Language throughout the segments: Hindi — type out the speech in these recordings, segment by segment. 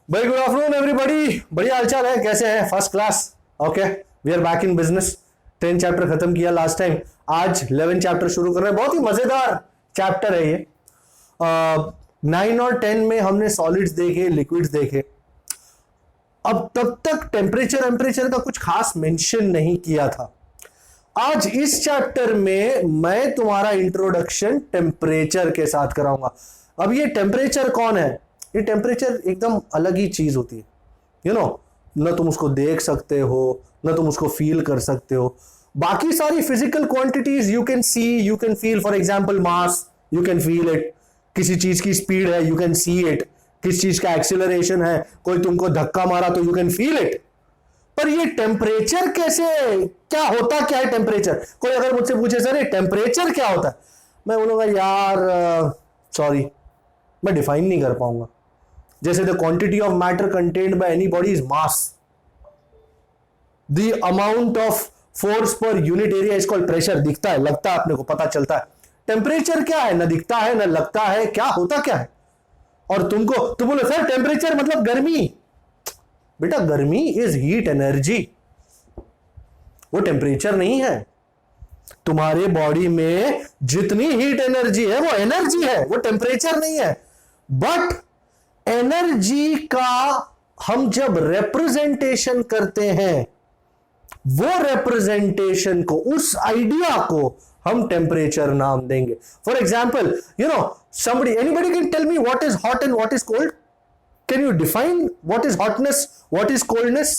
भाई गुड आफ्टरनून एवरीबॉडी। बढ़िया हालचाल है, कैसे हैं? First class. Okay, we are back in business. 10 chapter खत्म किया लास्ट टाइम, आज 11 चैप्टर शुरू कर रहे हैं। बहुत ही मजेदार चैप्टर है ये। 9 और 10 में हमने सॉलिड्स देखे, लिक्विड्स देखे। अब तब तक टेम्परेचर का कुछ खास मेंशन नहीं किया था। आज इस चैप्टर में मैं तुम्हारा इंट्रोडक्शन टेम्परेचर के साथ कराऊंगा। अब ये टेम्परेचर कौन है? ये टेम्परेचर एकदम अलग ही चीज होती है। यू नो, ना तुम उसको देख सकते हो, ना तुम उसको फील कर सकते हो। बाकी सारी physical quantities you can see, you can feel. For example mass, you can feel it. किसी चीज की स्पीड है, यू कैन सी इट। किस चीज का एक्सीलरेशन है, कोई तुमको धक्का मारा तो यू कैन फील इट। पर ये टेम्परेचर कैसे, क्या होता क्या है टेम्परेचर? कोई अगर मुझसे पूछे सर ये टेम्परेचर क्या होता है, मैं बोलूंगा यार सॉरी, मैं डिफाइन नहीं कर पाऊंगा। जैसे the quantity of matter contained by any body is mass, the amount of force per unit area is called pressure. दिखता है, लगता है, अपने को पता चलता है। टेम्परेचर क्या है? ना दिखता है, ना लगता है, क्या होता क्या है? और तुमको तुम बोलो सर टेम्परेचर मतलब गर्मी। बेटा गर्मी इज हीट एनर्जी, वो टेम्परेचर नहीं है। तुम्हारे बॉडी में जितनी हीट एनर्जी है वो एनर्जी है, वो टेम्परेचर नहीं है। बट एनर्जी का हम जब रिप्रेजेंटेशन करते हैं, वो रिप्रेजेंटेशन को, उस आइडिया को हम टेम्परेचर नाम देंगे। For example, you know, somebody, anybody can tell me what is hot and what is cold? Can you define what is hotness, what is coldness?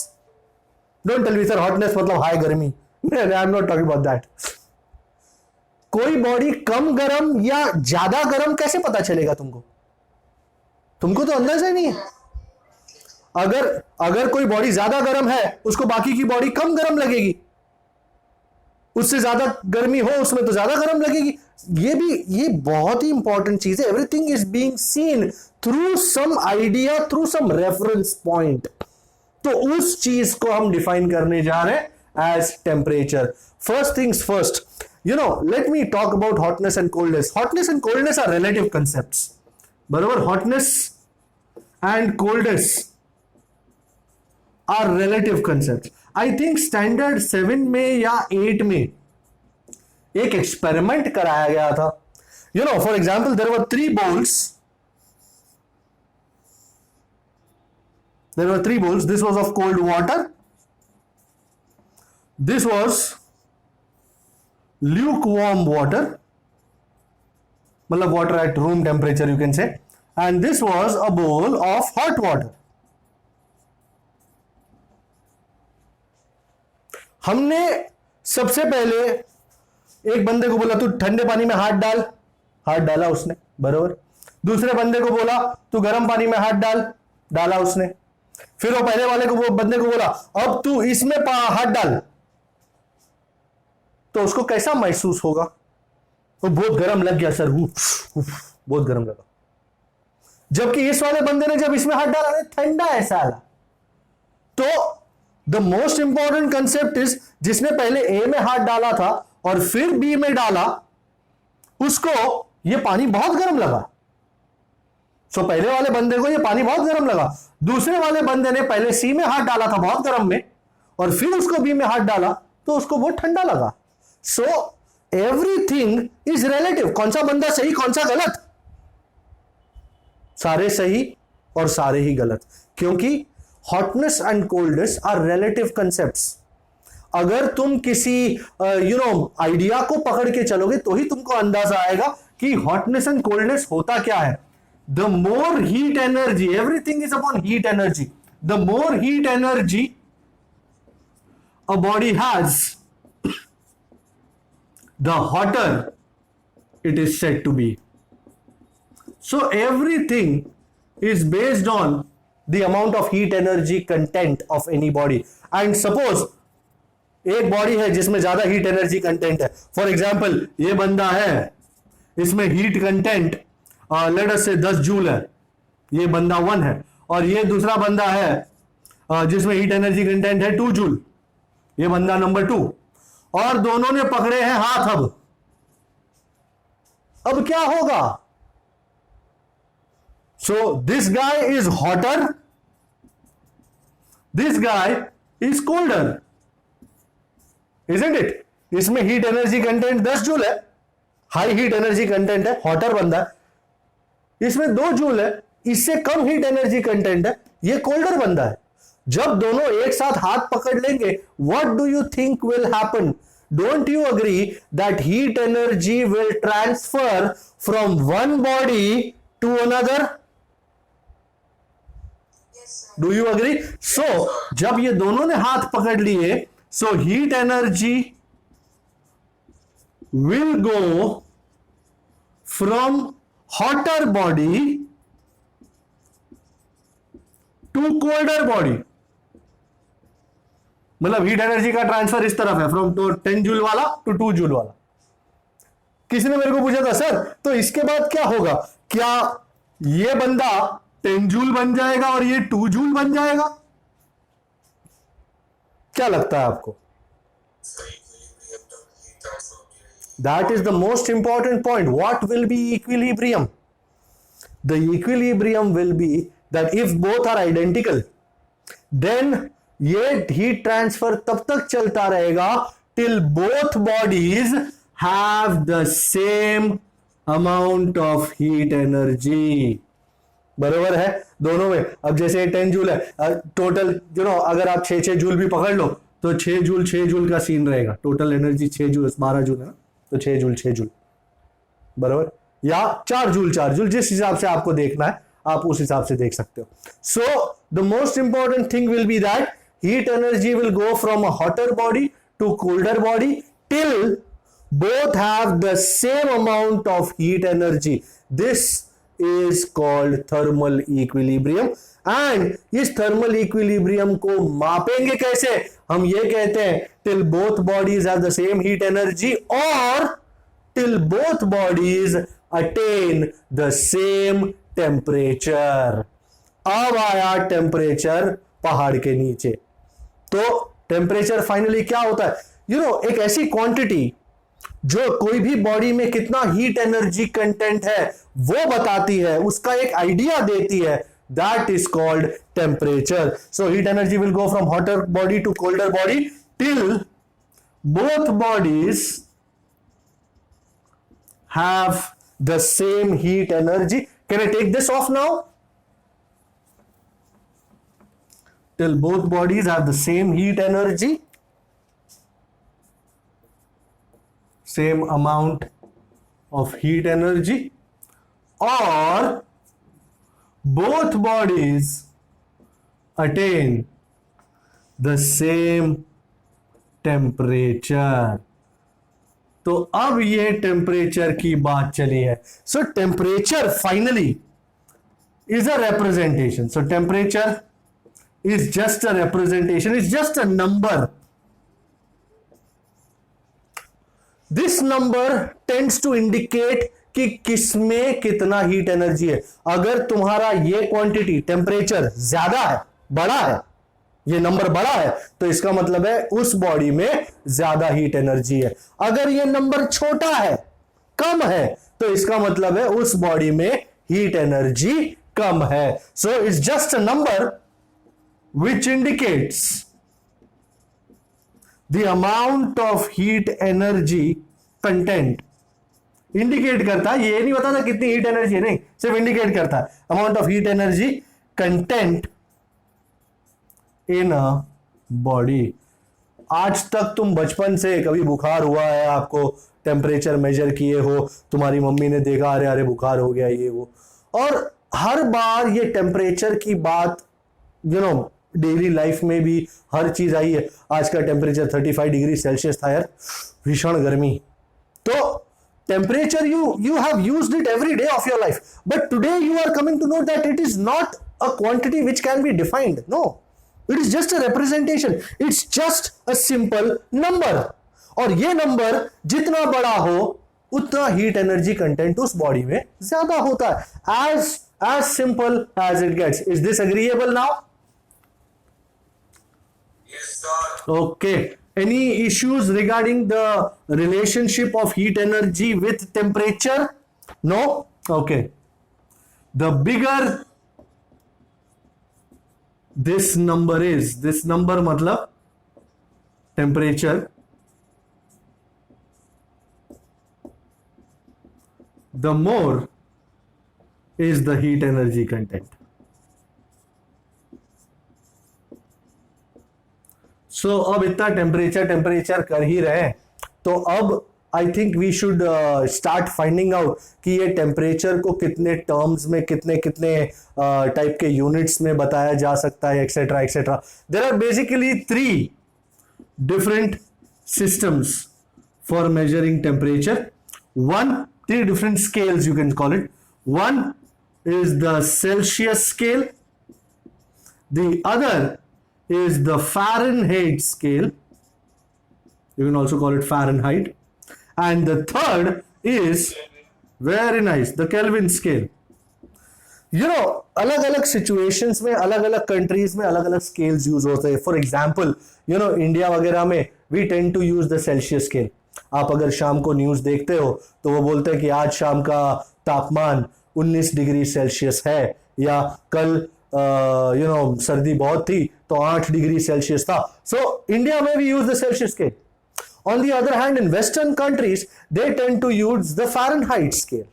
Don't tell me sir hotness मतलब हाई गर्मी। I'm not talking about that. कोई बॉडी कम गर्म या ज्यादा गर्म कैसे पता चलेगा तुमको? तुमको तो अंदाजा ही नहीं है। अगर कोई बॉडी ज्यादा गर्म है, उसको बाकी की बॉडी कम गर्म लगेगी। उससे ज्यादा गर्मी हो उसमें तो ज्यादा गर्म लगेगी। ये बहुत ही इंपॉर्टेंट चीज है। Everything is being seen through some idea, through some reference point. तो उस चीज को हम डिफाइन करने जा रहे हैं as temperature. First things first, you know, let me talk about hotness and coldness. Hotness and coldness are relative concepts, बराबर? Hotness and coldness are relative concept. I think standard 7 में या 8 में एक एक्सपेरिमेंट कराया गया था। You know, for example there were 3 bowls. There were 3 bowls. This was of cold water. This was lukewarm water, मतलब water at room temperature you can say. And this was a bowl of hot water. हमने सबसे पहले एक बंदे को बोला तू ठंडे पानी में हाथ डाल, हाथ डाला उसने, बराबर। दूसरे बंदे को बोला तू गर्म पानी में हाथ डाल, डाला उसने। फिर वो पहले वाले को, वो बंदे को बोला अब तू इसमें हाथ डाल, तो उसको कैसा महसूस होगा? तो बहुत गर्म लग गया सर, बहुत गर्म लगा। जबकि इस वाले बंदे ने जब इसमें हाथ डाला, ठंडा ऐसा आया। तो the most important concept is, जिसने पहले ए में हाथ डाला था और फिर बी में डाला, उसको ये पानी बहुत गर्म लगा। सो पहले वाले बंदे को ये पानी बहुत गर्म लगा। दूसरे वाले बंदे ने पहले सी में हाथ डाला था बहुत गर्म में, और फिर उसको बी में हाथ डाला तो उसको बहुत ठंडा लगा। सो एवरीथिंग इज रिलेटिव। कौन सा बंदा सही, कौन सा गलत? सारे सही और सारे ही गलत, क्योंकि hotness and coldness are relative concepts. अगर तुम किसी यू नो आइडिया को पकड़ के चलोगे तो ही तुमको अंदाजा आएगा कि हॉटनेस एंड कोल्डनेस होता क्या है। The more heat energy, everything is upon heat energy. The more heat energy a body has, the hotter it is said to be. So everything is based on the amount of heat energy content of any body. And suppose एक बॉडी है जिसमें ज्यादा हीट एनर्जी कंटेंट है। फॉर एग्जाम्पल ये बंदा है, इसमें हीट कंटेंट लेट अस से 10 जूल है, ये बंदा 1 है। और ये दूसरा बंदा है जिसमें हीट एनर्जी कंटेंट है 2 जूल, ये बंदा नंबर 2। और दोनों ने पकड़े हैं हाथ। अब क्या होगा? So this guy is hotter this guy is colder, isn't it? इसमें हीट एनर्जी कंटेंट 10 जूल है, हाई हीट एनर्जी कंटेंट है, हॉटर बंदा है। इसमें 2 जूल है, इससे कम हीट एनर्जी कंटेंट है, ये कोल्डर बंदा है। जब दोनों एक साथ हाथ पकड़ लेंगे, what do you think will happen? Don't you agree that heat energy will transfer from one body to another? Do you agree? So जब ये दोनों ने हाथ पकड़ लिए, so heat energy will go from hotter body to colder body। मतलब हीट एनर्जी का ट्रांसफर इस तरफ है, फ्रॉम 10 जूल वाला टू 2 जूल वाला। किसी ने मेरे को पूछा था, सर तो इसके बाद क्या होगा? क्या ये बंदा 10 जूल बन जाएगा और ये 2 जूल बन जाएगा? क्या लगता है आपको? That is the most important point. What will be equilibrium? The equilibrium will be that if both are identical, then ये heat transfer तब तक चलता रहेगा till both bodies have the same amount of heat energy। बरोबर है दोनों में। अब जैसे 10 जूल है, टोटल अगर आप 6 जूल भी पकड़ लो तो 6 जूल का सीन रहेगा। टोटल एनर्जी 6 जूल 12 जूल है ना, तो 6 जूल बराबर, या 4 जूल, जिस हिसाब से आपको देखना है आप उस हिसाब से देख सकते हो। So the most important thing will be that heat energy will go from a hotter body to colder body till both have the same amount of heat energy. This is called thermal equilibrium। and इस thermal equilibrium को मापेंगे कैसे? हम ये कहते हैं till both bodies have the same heat energy or till both bodies attain the same temperature। अब आया टेम्परेचर पहाड़ के नीचे। तो टेम्परेचर फाइनली क्या होता है? एक ऐसी क्वांटिटी जो कोई भी बॉडी में कितना हीट एनर्जी कंटेंट है वो बताती है, उसका एक आइडिया देती है। That is called temperature. So heat energy will go from hotter body to colder body till both bodies have the same heat energy. Can I take this off now? Till both bodies have the same heat energy, same amount of heat energy, or both bodies attain the same temperature। तो अब ये टेम्परेचर की बात चली है। सो temperature finally is a representation। So temperature is just a representation, it's just a number. This number tends to indicate कि किसमें कितना हीट एनर्जी है. अगर तुम्हारा ये क्वांटिटी टेम्परेचर ज्यादा है, बड़ा है, ये नंबर बड़ा है, तो इसका मतलब है उस बॉडी में ज्यादा हीट एनर्जी है. अगर ये नंबर छोटा है, कम है, तो इसका मतलब है उस बॉडी में हीट एनर्जी कम है. So it's just a number which indicates the amount of heat energy content. Indicate करता है, ये नहीं बताता कितनी हीट एनर्जी है, नहीं, सिर्फ इंडिकेट करता है amount of heat energy content in a body. आज तक तुम बचपन से कभी बुखार हुआ है, आपको टेम्परेचर मेजर किए हो, तुम्हारी मम्मी ने देखा अरे अरे बुखार हो गया ये वो, और हर बार ये टेम्परेचर की बात डेली लाइफ में भी हर चीज आई है. आज का टेम्परेचर 35 डिग्री सेल्सियस था यार, भीषण गर्मी. तो temperature you have used it every day of your life, but today you are coming to know that it is not a quantity which can be defined. No, it is just a representation, it's just a simple number, और ये नंबर जितना बड़ा हो उतना हीट एनर्जी कंटेंट उस बॉडी में ज्यादा होता है. as simple as it gets. Is this agreeable now? Yes sir. Okay. Any issues regarding the relationship of heat energy with temperature? No? Okay. The bigger this number मतलब temperature, the more is the heat energy content. So अब इतना टेम्परेचर कर ही रहे हैं, तो अब I think we should start finding out कि ये टेम्परेचर को कितने टर्म्स में, कितने कितने टाइप के यूनिट्स में बताया जा सकता है, etcetera etcetera. There are basically 3 different systems for measuring temperature. 3 different scales you can call it. One is the Celsius scale, the other is the Fahrenheit scale, you can also call it Fahrenheit, and the third is, very nice, the Kelvin scale. You know, अलग अलग सिचुएशंस में, अलग अलग कंट्रीज में अलग अलग स्केल्स यूज होते हैं. For example, you know, India वगैरह में we tend to use the Celsius scale. आप अगर शाम को न्यूज देखते हो तो वो बोलते हैं कि आज शाम का तापमान 19 डिग्री सेल्सियस है, या कल यू नो सर्दी बहुत थी तो 8 डिग्री सेल्सियस था. सो इंडिया में we use the Celsius scale. On the other hand, in western countries they tend to use the Fahrenheit scale.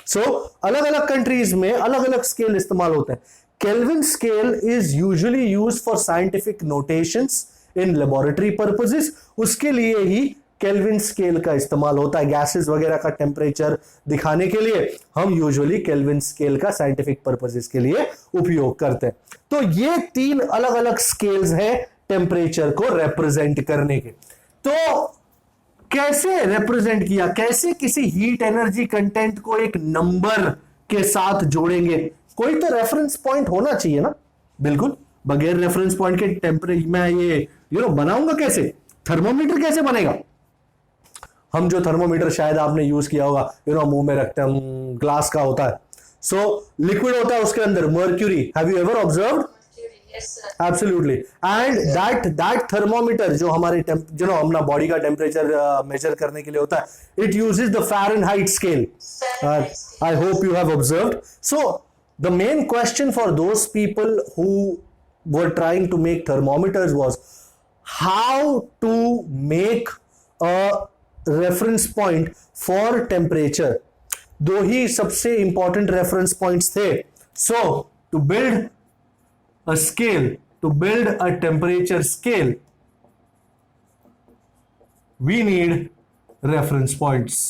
So अलग अलग कंट्रीज में अलग अलग स्केल इस्तेमाल होते हैं. Kelvin scale is usually used for scientific notations in laboratory purposes. उसके लिए ही केल्विन स्केल का इस्तेमाल होता है. गैसेस वगैरह का टेम्परेचर दिखाने के लिए हम यूजुअली केल्विन स्केल का साइंटिफिक पर्पसेस के लिए उपयोग करते हैं. तो ये 3 अलग अलग स्केल्स हैं टेम्परेचर को रिप्रेजेंट करने के. तो कैसे रिप्रेजेंट किया, कैसे किसी हीट एनर्जी कंटेंट को एक नंबर के साथ जोड़ेंगे? कोई तो रेफरेंस पॉइंट होना चाहिए ना. बिल्कुल, बगैर रेफरेंस पॉइंट के टेम्परेचर मैं ये बनाऊंगा कैसे? थर्मोमीटर कैसे बनेगा? हम जो थर्मोमीटर शायद आपने यूज किया होगा, मुंह में रखते हैं, हम ग्लास का होता है. सो लिक्विड होता है उसके अंदर, mercury. Have you ever observed? Yes, sir. Absolutely. And that thermometer जो हमारे अपना बॉडी का टेम्परेचर मेजर करने के लिए होता है, it uses the Fahrenheit scale. I hope you have observed. So the main question for those people who were trying to make thermometers was how to make a reference point for temperature. दो ही सबसे important reference points थे. So to build a scale, to build a temperature scale, we need reference points.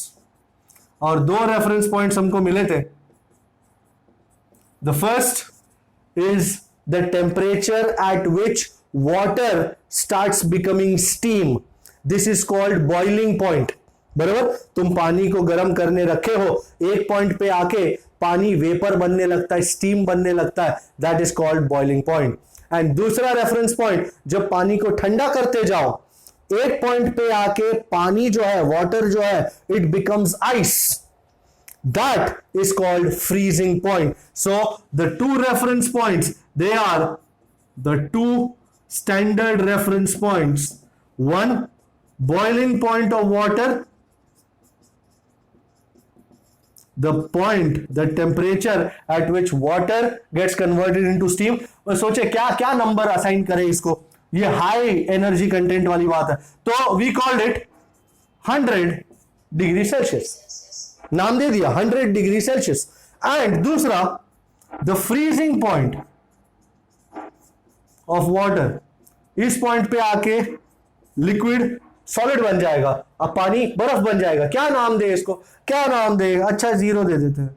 और 2 reference points हमको मिले थे. The first is the temperature at which water starts becoming steam. This is called boiling point. बराबर, तुम पानी को गर्म करने रखे हो, एक पॉइंट पे आके पानी वेपर बनने लगता है, स्टीम बनने लगता है, that is called boiling point. And दूसरा रेफरेंस पॉइंट, जब पानी को ठंडा करते जाओ, एक पॉइंट पे आके पानी जो है, वाटर जो है, it becomes ice, that is called freezing point. So the 2 reference points, they are the 2 standard reference points. One, boiling point of water, the point, the temperature at which water gets converted into steam. और सोचे क्या क्या नंबर असाइन करें इसको, ये हाई एनर्जी कंटेंट वाली बात है, तो we called it 100 degree Celsius. नाम दे दिया 100 डिग्री सेल्सियस. एंड दूसरा, the freezing point of water, इस पॉइंट पे आके लिक्विड सॉलिड बन जाएगा, अब पानी बर्फ बन जाएगा. क्या नाम दे इसको, क्या नाम दे? अच्छा 0 दे देते हैं.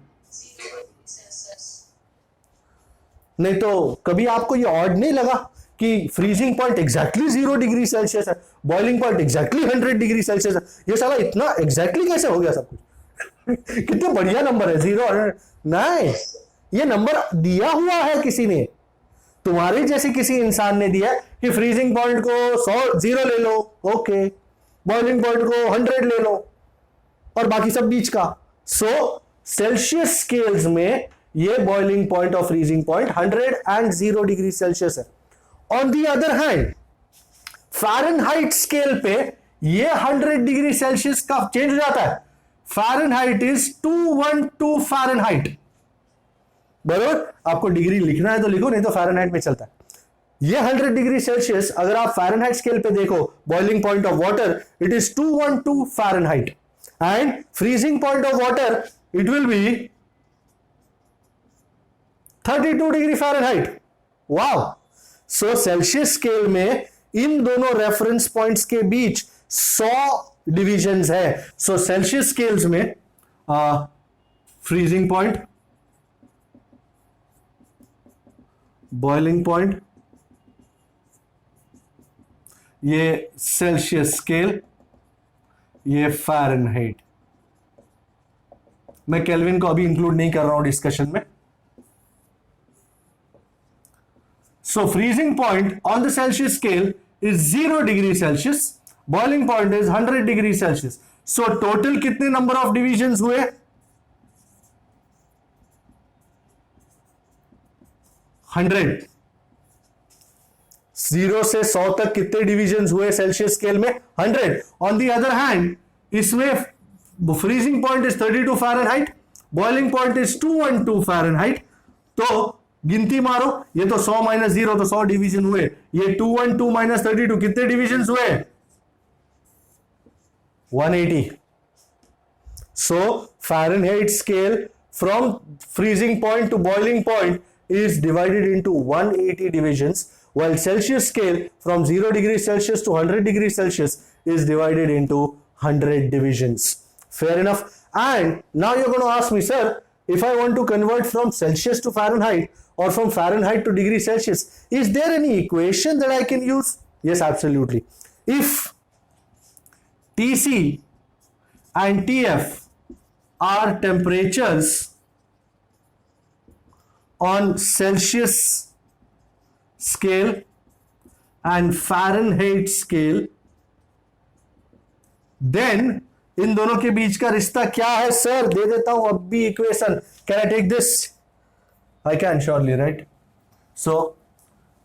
नहीं तो कभी आपको ये ऑड नहीं लगा कि freezing point exactly 0 degree Celsius है, boiling point exactly 100 degree Celsius है? ये साला इतना एग्जैक्टली कैसे हो गया सब कुछ? कितना बढ़िया नंबर है 0 100. नहीं, ये नंबर दिया हुआ है किसी ने, तुम्हारे जैसे किसी इंसान ने दिया कि फ्रीजिंग पॉइंट को 0 ले लो, ओके, बॉइलिंग पॉइंट को 100 ले लो, और बाकी सब बीच का. सो सेल्सियस स्केल्स में ये बॉइलिंग पॉइंट और freezing point 100 and 0 degree Celsius है. On the other hand, Fahrenheit scale पे ये 100 डिग्री सेल्सियस का चेंज हो जाता है. Fahrenheit is 212 Fahrenheit. बराबर, आपको डिग्री लिखना है तो लिखो, नहीं तो फ़ारेनहाइट में चलता है. ये 100 डिग्री सेल्सियस अगर आप फ़ारेनहाइट स्केल पे देखो, boiling point of water it is 212 Fahrenheit and freezing point of water it will be 32 degree Fahrenheit. Wow! So Celsius scale में इन दोनों रेफरेंस पॉइंट्स के बीच 100 डिविजन्स है। सो सेल्सियस स्केल्स में फ्रीजिंग पॉइंट, बॉइलिंग पॉइंट, ये सेल्सियस स्केल, ये फ़ारेनहाइट। मैं केल्विन को अभी इंक्लूड नहीं कर रहा हूं डिस्कशन में। So freezing point on the Celsius scale is 0 degree Celsius, boiling point is 100 degree Celsius. So total कितने नंबर ऑफ डिविजन्स हुए? 100। 0 से 100 तक कितने डिविजन्स हुए सेल्सियस स्केल में? 100। ऑन दी अदर हैंड इसमें freezing point is 32 Fahrenheit, boiling point is 212 Fahrenheit. तो गिनती मारो, ये तो 100 माइनस 0 तो 100 डिवीजन हुए, ये 212 माइनस 32 कितने डिविजन हुए? 180। So Fahrenheit scale from freezing point to boiling point is divided into 180 divisions, while Celsius scale from 0 degree Celsius to 100 degree Celsius is divided into 100 divisions. Fair enough. And now you're going to ask me, sir, if I want to convert from Celsius to Fahrenheit or from Fahrenheit to degree Celsius, is there any equation that I can use? Yes, absolutely. If TC and TF are temperatures on Celsius scale and Fahrenheit scale, then इन दोनों के बीच का रिश्ता क्या है? सर दे देता हूं अब भी equation. Can I take this? I can surely, right. So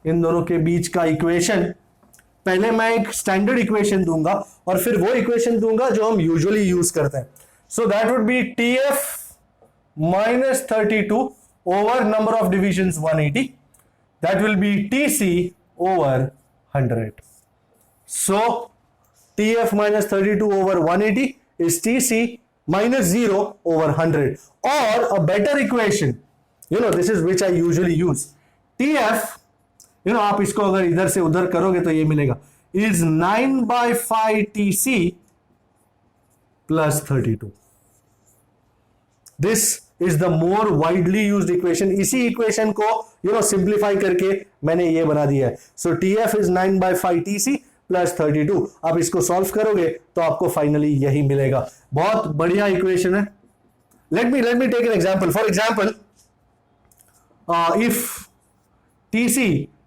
इन दोनों के बीच का इक्वेशन, पहले मैं एक स्टैंडर्ड इक्वेशन दूंगा और फिर वो इक्वेशन दूंगा जो हम यूजुअली यूज करते हैं। So that would be TF minus 32 over number of divisions 180, that will be TC over 100. So TF minus 32 over 180 is TC minus 0 over 100. Or a better equation, this is which I usually use. TF, आप इसको अगर इधर से उधर करोगे तो ये मिलेगा, is 9/5 TC plus 32. This is the more widely used equation. इसी इक्वेशन को सिंप्लीफाई करके मैंने ये बना दिया है। सो TF is 9/5 TC plus 32। आप इसको सॉल्व करोगे तो आपको फाइनली यही मिलेगा। बहुत बढ़िया इक्वेशन है। Let me take an example. For example, if TC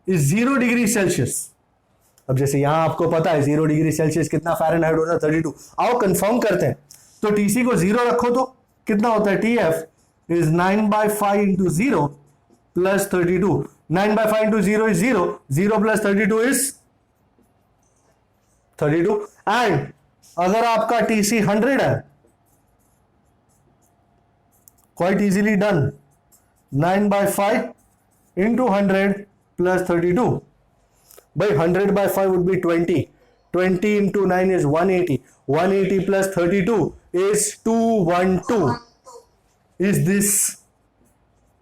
is 0 degree Celsius, अब जैसे यहां आपको पता है 0 डिग्री सेल्सियस कितना फ़ारेनहाइट होता है? 32। आओ कंफर्म करते हैं। तो TC को 0 रखो तो कितना होता है? TF is 9/5 into 0 plus 32. 9/5 into 0 is 0. 0 plus 32 is 32. And अगर आपका TC 100 है, quite easily done. 9/5 into 100 plus 32. By 100/5 would be 20. 20 into 9 is 180. 180 plus 32 is 212. Is this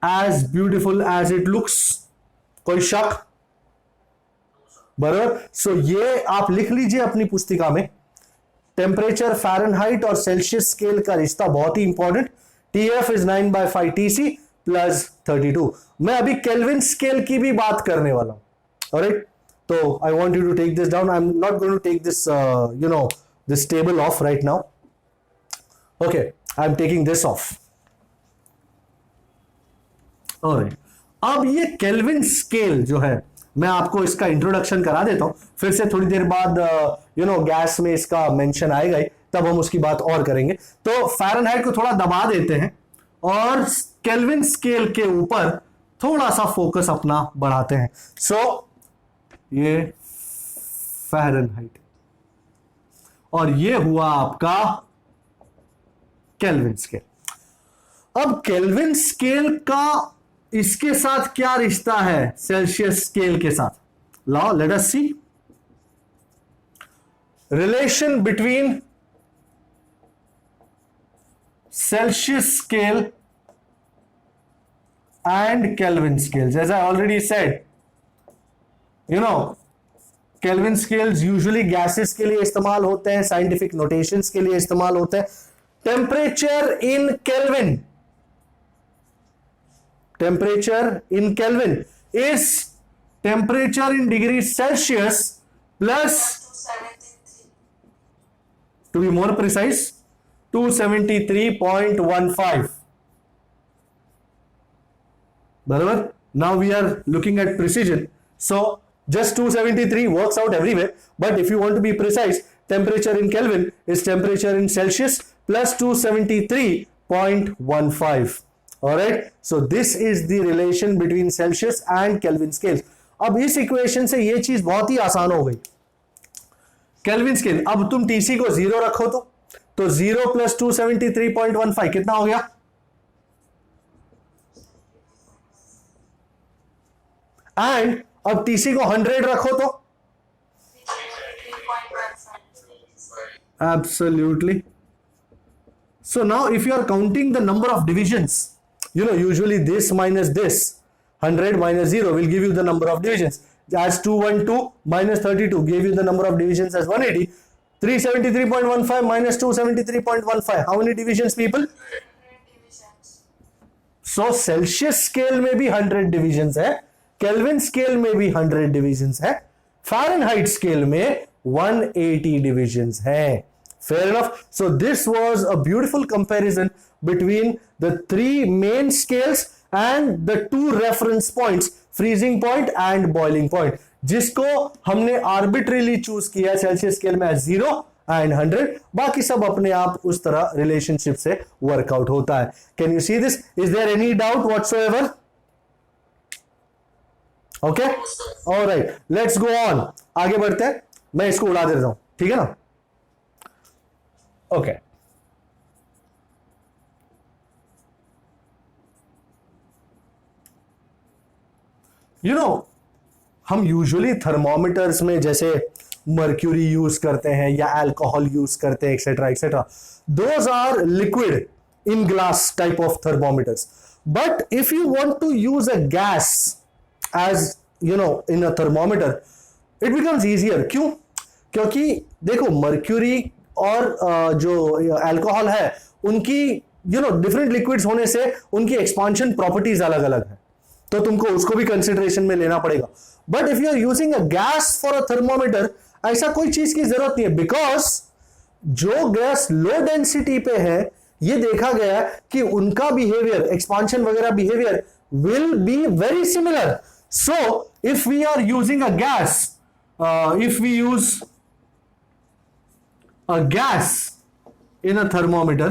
as beautiful as it looks? कोई शक? बराबर। सो ये आप लिख लीजिए अपनी पुस्तिका में। टेम्परेचर फ़ारेनहाइट और सेल्सियस स्केल का रिश्ता बहुत ही important. TF is 9/5 TC plus 32। मैं अभी केल्विन स्केल की भी बात करने वाला हूं। ऑलराइट, तो I want you to take this down. I am not going to take this this table off right now. Okay, I am taking this off. Alright, अब ये केल्विन स्केल जो है, मैं आपको इसका इंट्रोडक्शन करा देता हूं, फिर से थोड़ी देर बाद गैस में इसका मेंशन आएगा ही, तब हम उसकी बात और करेंगे। तो फ़ारेनहाइट को थोड़ा दबा देते हैं और केल्विन स्केल के ऊपर थोड़ा सा फोकस अपना बढ़ाते हैं। सो ये फ़ारेनहाइट और ये हुआ आपका केल्विन स्केल। अब केल्विन स्केल का इसके साथ क्या रिश्ता है सेल्सियस स्केल के साथ? Now let us see relation between Celsius scale and Kelvin scales. As I already said, you know, Kelvin scales usually gases के लिए इस्तेमाल होते हैं, scientific notations के लिए इस्तेमाल होते हैं. Temperature in Kelvin, temperature in Kelvin is temperature in degrees Celsius plus, to be more precise, 273.15. Barabar? Now we are looking at precision. So just 273 works out everywhere. But if you want to be precise, temperature in Kelvin is temperature in Celsius plus 273.15. Alright. So this is the relation between Celsius and Kelvin scales. अब इस इक्वेशन से ये चीज बहुत ही आसान हो गई. केल्विन स्केल, अब तुम टीसी को 0 रखो तो 0 प्लस 273.15 कितना हो गया? एंड अब टीसी को 100 रखो तो absolutely. So now if you are counting the number of divisions, you know, usually this minus this, 100 minus 0 will give you the number of divisions. As 212 minus 32 gave you the number of divisions as 180. 373.15 minus 273.15. How many divisions, people? 100 divisions. So Celsius scale में भी 100 divisions है, Kelvin scale में भी 100 divisions है, Fahrenheit scale में 180 divisions है. Fair enough. So this was a beautiful comparison between the three main scales and the two reference points, freezing point and boiling point, जिसको हमने arbitrarily choose किया Celsius scale में 0 and 100. बाकी सब अपने आप उस तरह relationship से workout होता है. Can you see this? Is there any doubt whatsoever? Okay? All right. Let's go on. आगे बढ़ते हैं. मैं इसको उड़ा देता हूं. ठीक है ना? Okay. You know, हम यूजुअली थर्मोमीटर्स में जैसे मर्क्यूरी यूज करते हैं या अल्कोहल यूज करते हैं etcetera etcetera. Those are liquid in glass type of thermometers. But if you want to use a gas as you know in a thermometer, it becomes easier. क्यों? क्योंकि देखो मर्क्यूरी और जो अल्कोहल है उनकी डिफरेंट लिक्विड्स होने से उनकी एक्सपांशन प्रॉपर्टीज अलग अलग है, तो तुमको उसको भी कंसिडरेशन में लेना पड़ेगा. But if you are using a gas for a thermometer, ऐसा कोई चीज की जरूरत नहीं है, बिकॉज जो गैस लो डेंसिटी पे है ये देखा गया कि उनका बिहेवियर, एक्सपांशन वगैरह behaviour will be very similar. So if we are using a gas, if we use a gas in a thermometer,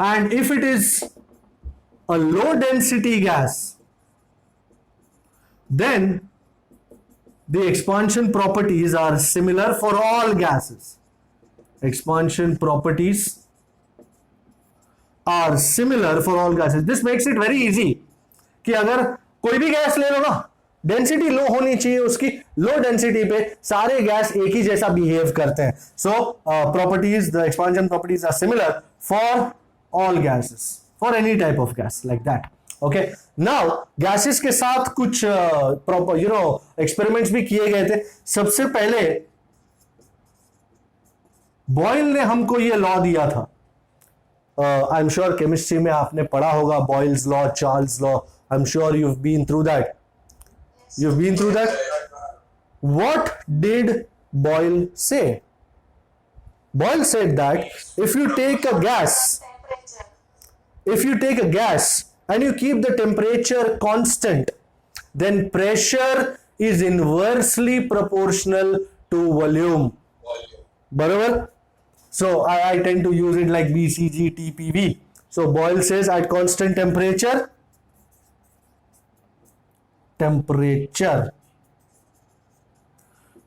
and if it is a low density gas, then the expansion properties are similar for all gases. Expansion properties are similar for all gases. This makes it very easy कि अगर कोई भी गैस ले लो ना, डेंसिटी लो होनी चाहिए उसकी, लो डेंसिटी पे सारे गैस एक ही जैसा बिहेव करते हैं. So properties, the expansion properties are similar for all gases, for any type of gas like that. Okay, now gases के साथ कुछ एक्सपेरिमेंट्स भी किए गए थे. सबसे पहले बॉयल ने हमको ये लॉ दिया था. आई एम श्योर केमिस्ट्री में आपने पढ़ा होगा Boyle's law, Charles law. I am sure you have been through that. You've been through that? What did Boyle say? Boyle said that if you take a gas and you keep the temperature constant, then pressure is inversely proportional to volume. Barabar? So I tend to use it like BCG, TPV. So Boyle says at constant temperature,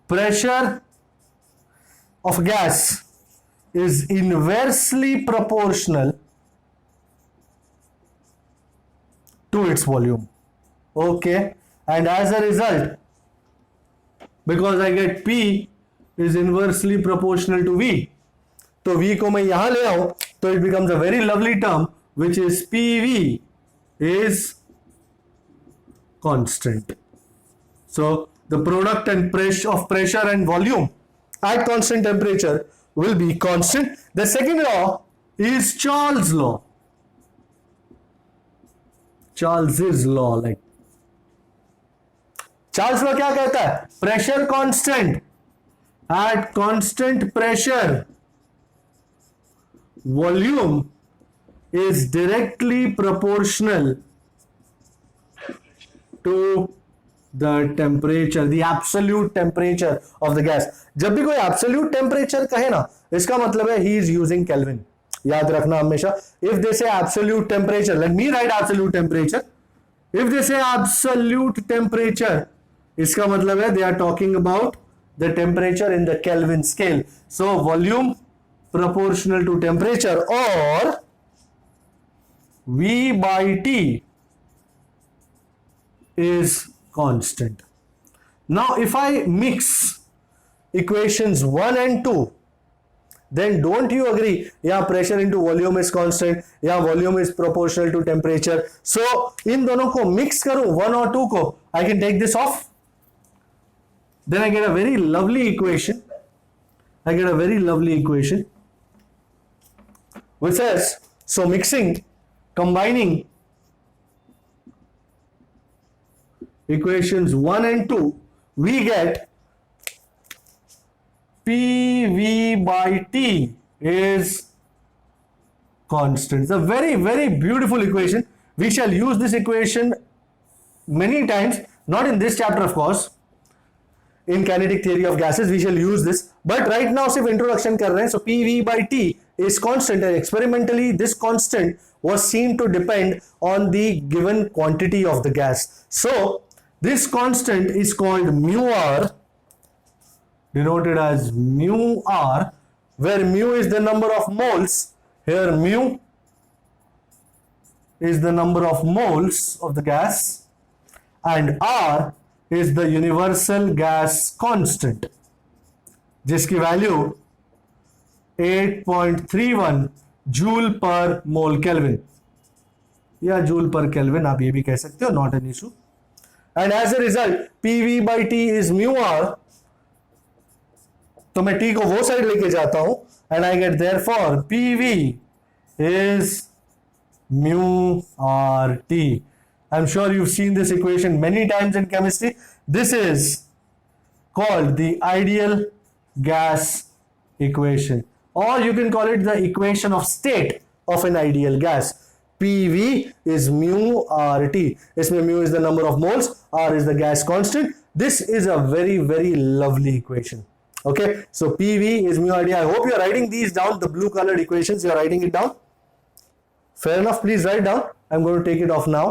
pressure of gas is inversely proportional to its volume. Okay, and as a result, because I get P is inversely proportional to V, तो V को मैं यहां ले आऊं तो it becomes a very lovely term which is PV is constant. So the product and pressure of pressure and volume at constant temperature will be constant. The second law is Charles' law. Charles's law, like Charles law क्या कहता है? Pressure constant at constant pressure, volume is directly proportional to the temperature, the absolute temperature of the gas. जब भी कोई absolute temperature कहे ना, इसका मतलब है he is using Kelvin. याद रखना हमेशा. If they say absolute temperature, let me write absolute temperature. If they say absolute temperature, इसका मतलब है they are talking about the temperature in the Kelvin scale. So volume proportional to temperature, or V by T is constant. Now if I mix equations 1 and 2, then don't you agree, yeah, pressure into volume is constant, yeah, volume is proportional to temperature. So इन दोनों को mix करूं 1 और 2 को, I can take this off, then I get a very lovely equation. Which says, so mixing, combining equations 1 and 2, we get PV by T is constant. It's a very, very beautiful equation. We shall use this equation many times, not in this chapter, of course. In kinetic theory of gases, we shall use this. But right now, सिर्फ introduction कर रहे हैं. So PV by T is constant, and experimentally, this constant was seen to depend on the given quantity of the gas. So this constant is called mu r, denoted as mu r, where mu is the number of moles. Here mu is the number of moles of the gas, and r is the universal gas constant, जिसकी value 8.31 joule per mole kelvin, या जूल पर केल्विन आप ये भी कह सकते हो, not an issue. And as a result PV by T is mu R. तो मैं टी को वो साइड लेके जाता हूं, and I get therefore PV is mu R T. I'm sure you've seen this equation many times in chemistry. This is called the ideal gas equation, or you can call it the equation of state of an ideal gas. PV is mu RT. इसमें mu is the number of moles, R is the gas constant. This is a very, very lovely equation. Okay, so PV is mu RT. I hope you're writing these down, the blue colored equations, you're writing it down. Fair enough, please write down. I'm going to take it off now.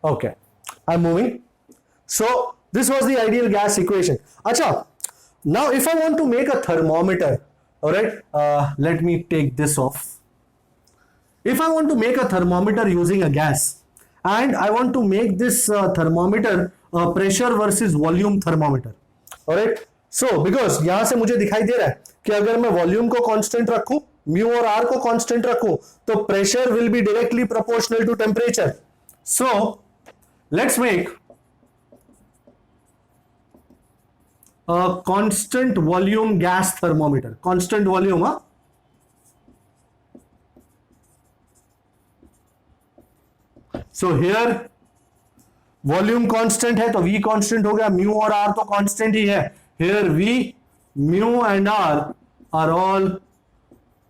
Okay, I'm moving. So this was the ideal gas equation. Acha, now if I want to make a thermometer, all right, let me take this off. If I want to make a thermometer using a gas, and I want to make this thermometer pressure versus volume thermometer, all right. So because यहाँ से मुझे दिखाई दे रहा है कि अगर मैं वॉल्यूम को कांस्टेंट रखूं, म्यू और आर को कांस्टेंट रखूं, तो pressure will be directly proportional to temperature. So let's make a constant volume gas thermometer. Constant volume, huh? So here volume constant है तो V constant हो गया, mu और R तो constant ही है. Here V, mu and R are all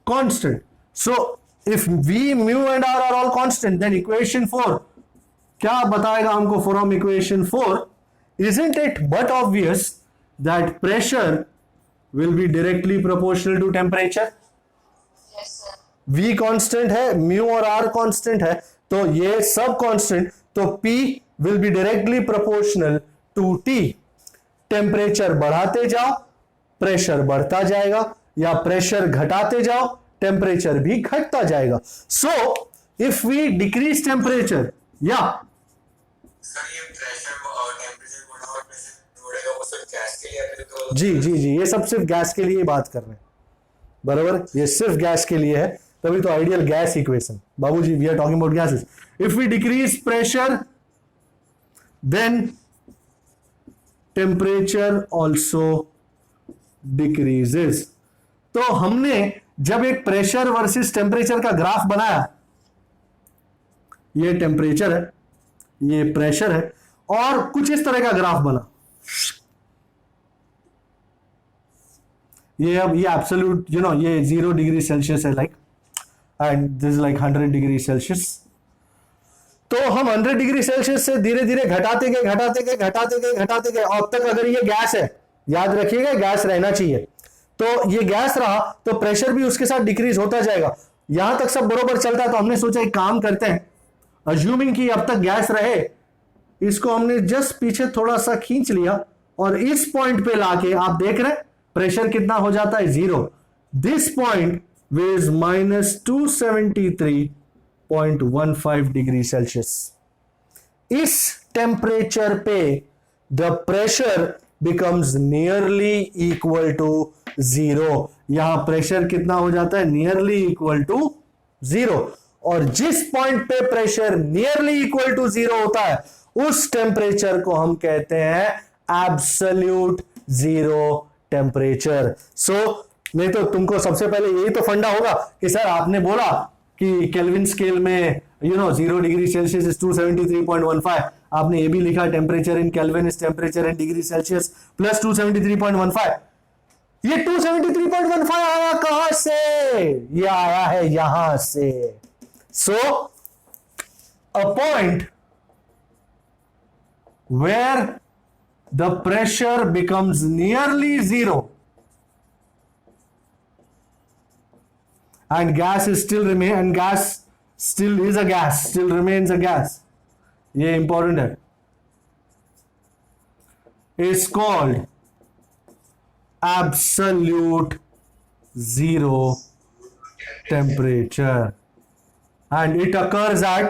constant. So if V, mu and R are all constant, then equation 4 क्या बताएगा हमको from equation 4? Isn't it but obvious that pressure will be directly proportional to temperature? Yes, sir. V constant है, mu और R कांस्टेंट है, तो ये सब कांस्टेंट, तो P will be directly proportional to T. Temperature बढ़ाते जाओ, प्रेशर बढ़ता जाएगा, या प्रेशर घटाते जाओ, टेम्परेचर भी घटता जाएगा. So if we decrease temperature, या सर ये प्रेशर और टेम्परेचर बढ़ा और प्रेशर बढ़ेगा वो सिर्फ गैस के लिए है तो जी जी जी, ये सब सिर्फ गैस के लिए बात कर रहे हैं, बराबर, ये सिर्फ गैस के लिए है, तभी तो आइडियल गैस इक्वेशन बाबूजी, we are talking about gases. If we decrease pressure then temperature also decreases. तो हमने जब एक प्रेशर वर्सेस टेम्परेचर का ग्राफ बनाया, ये टेम्परेचर है, ये प्रेशर है, और कुछ इस तरह का ग्राफ बना, ये अब ये एब्सोल्यूट ये 0 डिग्री सेल्सियस है like, and this like 100 degree Celsius. तो हम 100 डिग्री सेल्सियस से धीरे धीरे घटाते गए घटाते गए घटाते गए घटाते गए, अब तक अगर ये गैस है, याद रखिएगा गैस रहना चाहिए, तो ये गैस रहा तो प्रेशर भी उसके साथ डिक्रीज होता जाएगा। यहां तक सब बरोबर चलता है, तो हमने सोचा एक काम करते हैं, अज्यूमिंग कि अब तक गैस रहे, इसको हमने जस्ट पीछे थोड़ा सा खींच लिया और इस पॉइंट पे लाके आप देख रहे हैं प्रेशर कितना हो जाता है, 0। This point is -273.15 degree Celsius. इस टेम्परेचर पे the pressure becomes nearly equal to 0। यहां प्रेशर कितना हो जाता है, नियरली इक्वल टू 0। और जिस पॉइंट पे प्रेशर नियरली इक्वल टू 0 होता है, उस टेम्परेचर को हम कहते हैं एब्सोल्यूट जीरो टेम्परेचर। सो नहीं तो तुमको सबसे पहले यही तो फंडा होगा कि सर आपने बोला कि केल्विन स्केल में 0 डिग्री सेल्सियस इज 273.15, आपने ये भी लिखा temperature in Kelvin is temperature in degree Celsius plus 273.15। ये 273.15 आया कहां से, ये आया है यहां से। So a point where the pressure becomes nearly 0 and gas is still remain and gas still is a gas, still remains a gas, ये important है, is called absolute zero temperature, and it occurs at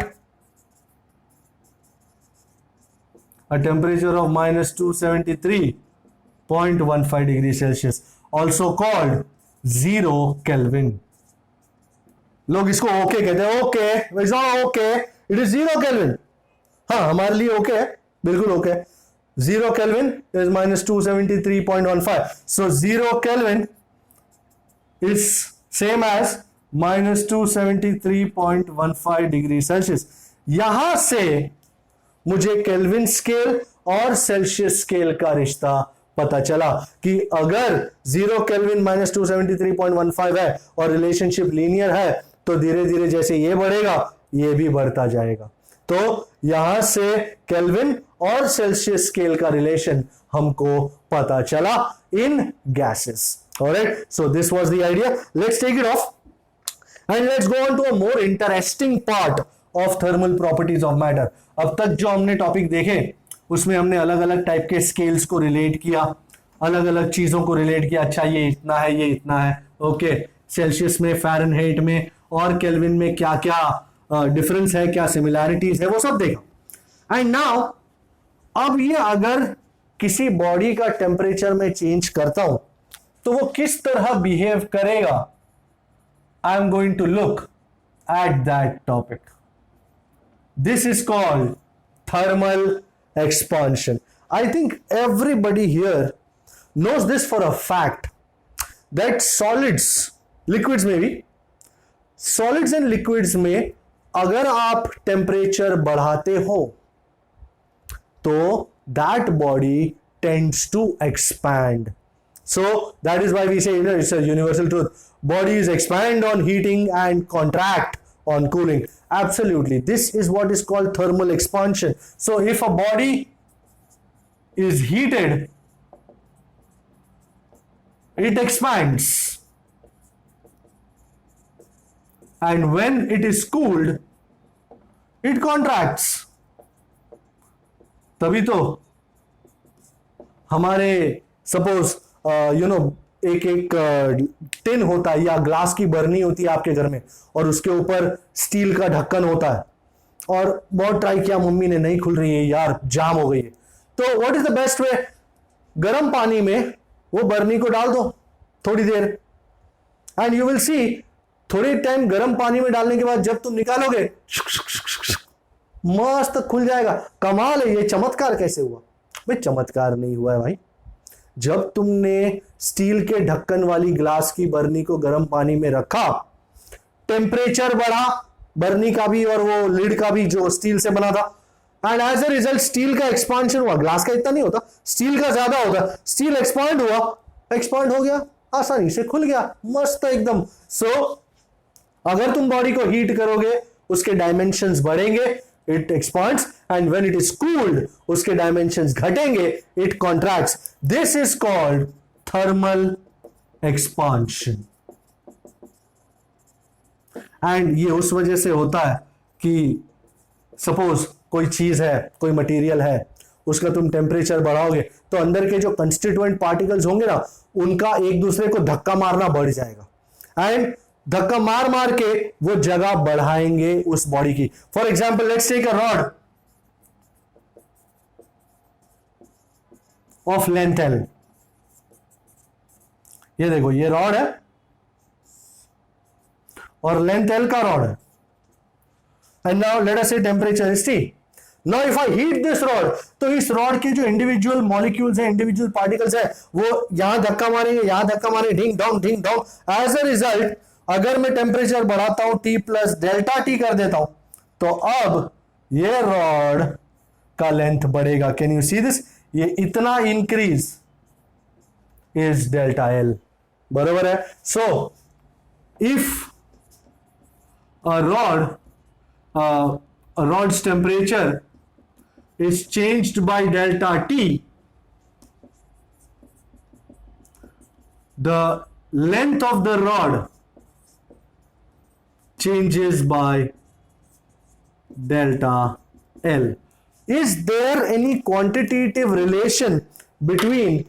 a temperature of -273.15 degree Celsius, also called 0 Kelvin. लोग इसको ओके कहते हैं, okay it's not okay, it is 0 kelvin. हाँ हमारे लिए ओके है, बिल्कुल okay. 0 kelvin is -273.15, so 0 kelvin is same as -273.15 degree Celsius. यहां से मुझे केल्विन स्केल और सेल्सियस स्केल का रिश्ता पता चला कि अगर 0 केल्विन -273.15 है और रिलेशनशिप लीनियर है, तो धीरे धीरे जैसे ये बढ़ेगा ये भी बढ़ता जाएगा। तो यहां से केल्विन और सेल्सियस स्केल का रिलेशन हमको पता चला in gases. Alright, so this was the idea. Let's take it off and let's go on to a more interesting part of thermal properties of matter. अब तक जो हमने टॉपिक देखे उसमें हमने अलग अलग टाइप के स्केल्स को रिलेट किया, अलग अलग चीजों को रिलेट किया। अच्छा ये इतना है, ये इतना है, ओके। सेल्सियस में, फ़ारेनहाइट में और केल्विन में क्या क्या डिफरेंस है, क्या सिमिलैरिटीज है, वो सब देखा। एंड नाउ अब ये अगर किसी बॉडी का टेम्परेचर में चेंज करता हूं तो वो किस तरह बिहेव करेगा, I am going to look at that topic. This is called thermal expansion. I think everybody here knows this for a fact that solids, liquids में भी, solids and liquids में अगर आप टेम्परेचर बढ़ाते हो तो that body tends to expand. So that is why we say, it's a universal truth. Bodies expand on heating and contract on cooling. Absolutely, this is what is called thermal expansion. So if a body is heated, it expands, and when it is cooled, it contracts. तभी तो हमारे सपोज एक एक टिन होता है या ग्लास की बर्नी होती है आपके घर में, और उसके ऊपर स्टील का ढक्कन होता है, और बहुत ट्राई किया, मम्मी ने, नहीं खुल रही है यार, जाम हो गई है। तो what is the best way? गर्म पानी में वो बर्नी को डाल दो थोड़ी देर, एंड यू विल सी, थोड़ी टाइम गर्म पानी में डालने के बाद जब तुम निकालोगे मस्त खुल जाएगा। कमाल है, ये चमत्कार कैसे हुआ? भाई चमत्कार नहीं हुआ है भाई, जब तुमने स्टील के ढक्कन वाली ग्लास की बर्नी को गर्म पानी में रखा, टेम्परेचर बढ़ा बर्नी का भी और वो लिड का भी जो स्टील से बना था, and as a result steel का एक्सपांशन हुआ। ग्लास का इतना नहीं होता, स्टील का ज्यादा होता। स्टील एक्सपांड हुआ, एक्सपांड हो गया, आसानी से खुल गया, मस्त एकदम। सो अगर तुम बॉडी को हीट करोगे उसके डायमेंशंस बढ़ेंगे, it expands, and when it is cooled उसके डायमेंशंस घटेंगे, it contracts. This is called thermal expansion. And ये उस वजह से होता है कि सपोज कोई चीज है, कोई मटेरियल है, उसका तुम टेम्परेचर बढ़ाओगे तो अंदर के जो कंस्टिट्यूएंट पार्टिकल्स होंगे ना, उनका एक दूसरे को धक्का मारना बढ़ जाएगा, एंड धक्का मार मार के वो जगह बढ़ाएंगे उस बॉडी की। For example let's take a rod of length L. ये देखो, ये रॉड है और लेंथ एल का रॉड है, and now let us say temperature is T. Now if I heat this rod, तो इस रॉड के जो इंडिविजुअल मॉलिक्यूल्स हैं, इंडिविजुअल पार्टिकल्स हैं, वो यहां धक्का मारेंगे, यहां धक्का मारेंगे, ढिंग डोंग ढिंग डोंग। एज अ रिजल्ट अगर मैं टेम्परेचर बढ़ाता हूं, टी प्लस डेल्टा टी कर देता हूं, तो अब ये रॉड का लेंथ बढ़ेगा। Can you see this? ये इतना इंक्रीज इज डेल्टा एल, बरोबर है। So if a rod's temperature is changed by delta T, the length of the rod changes by delta L. Is there any quantitative relation between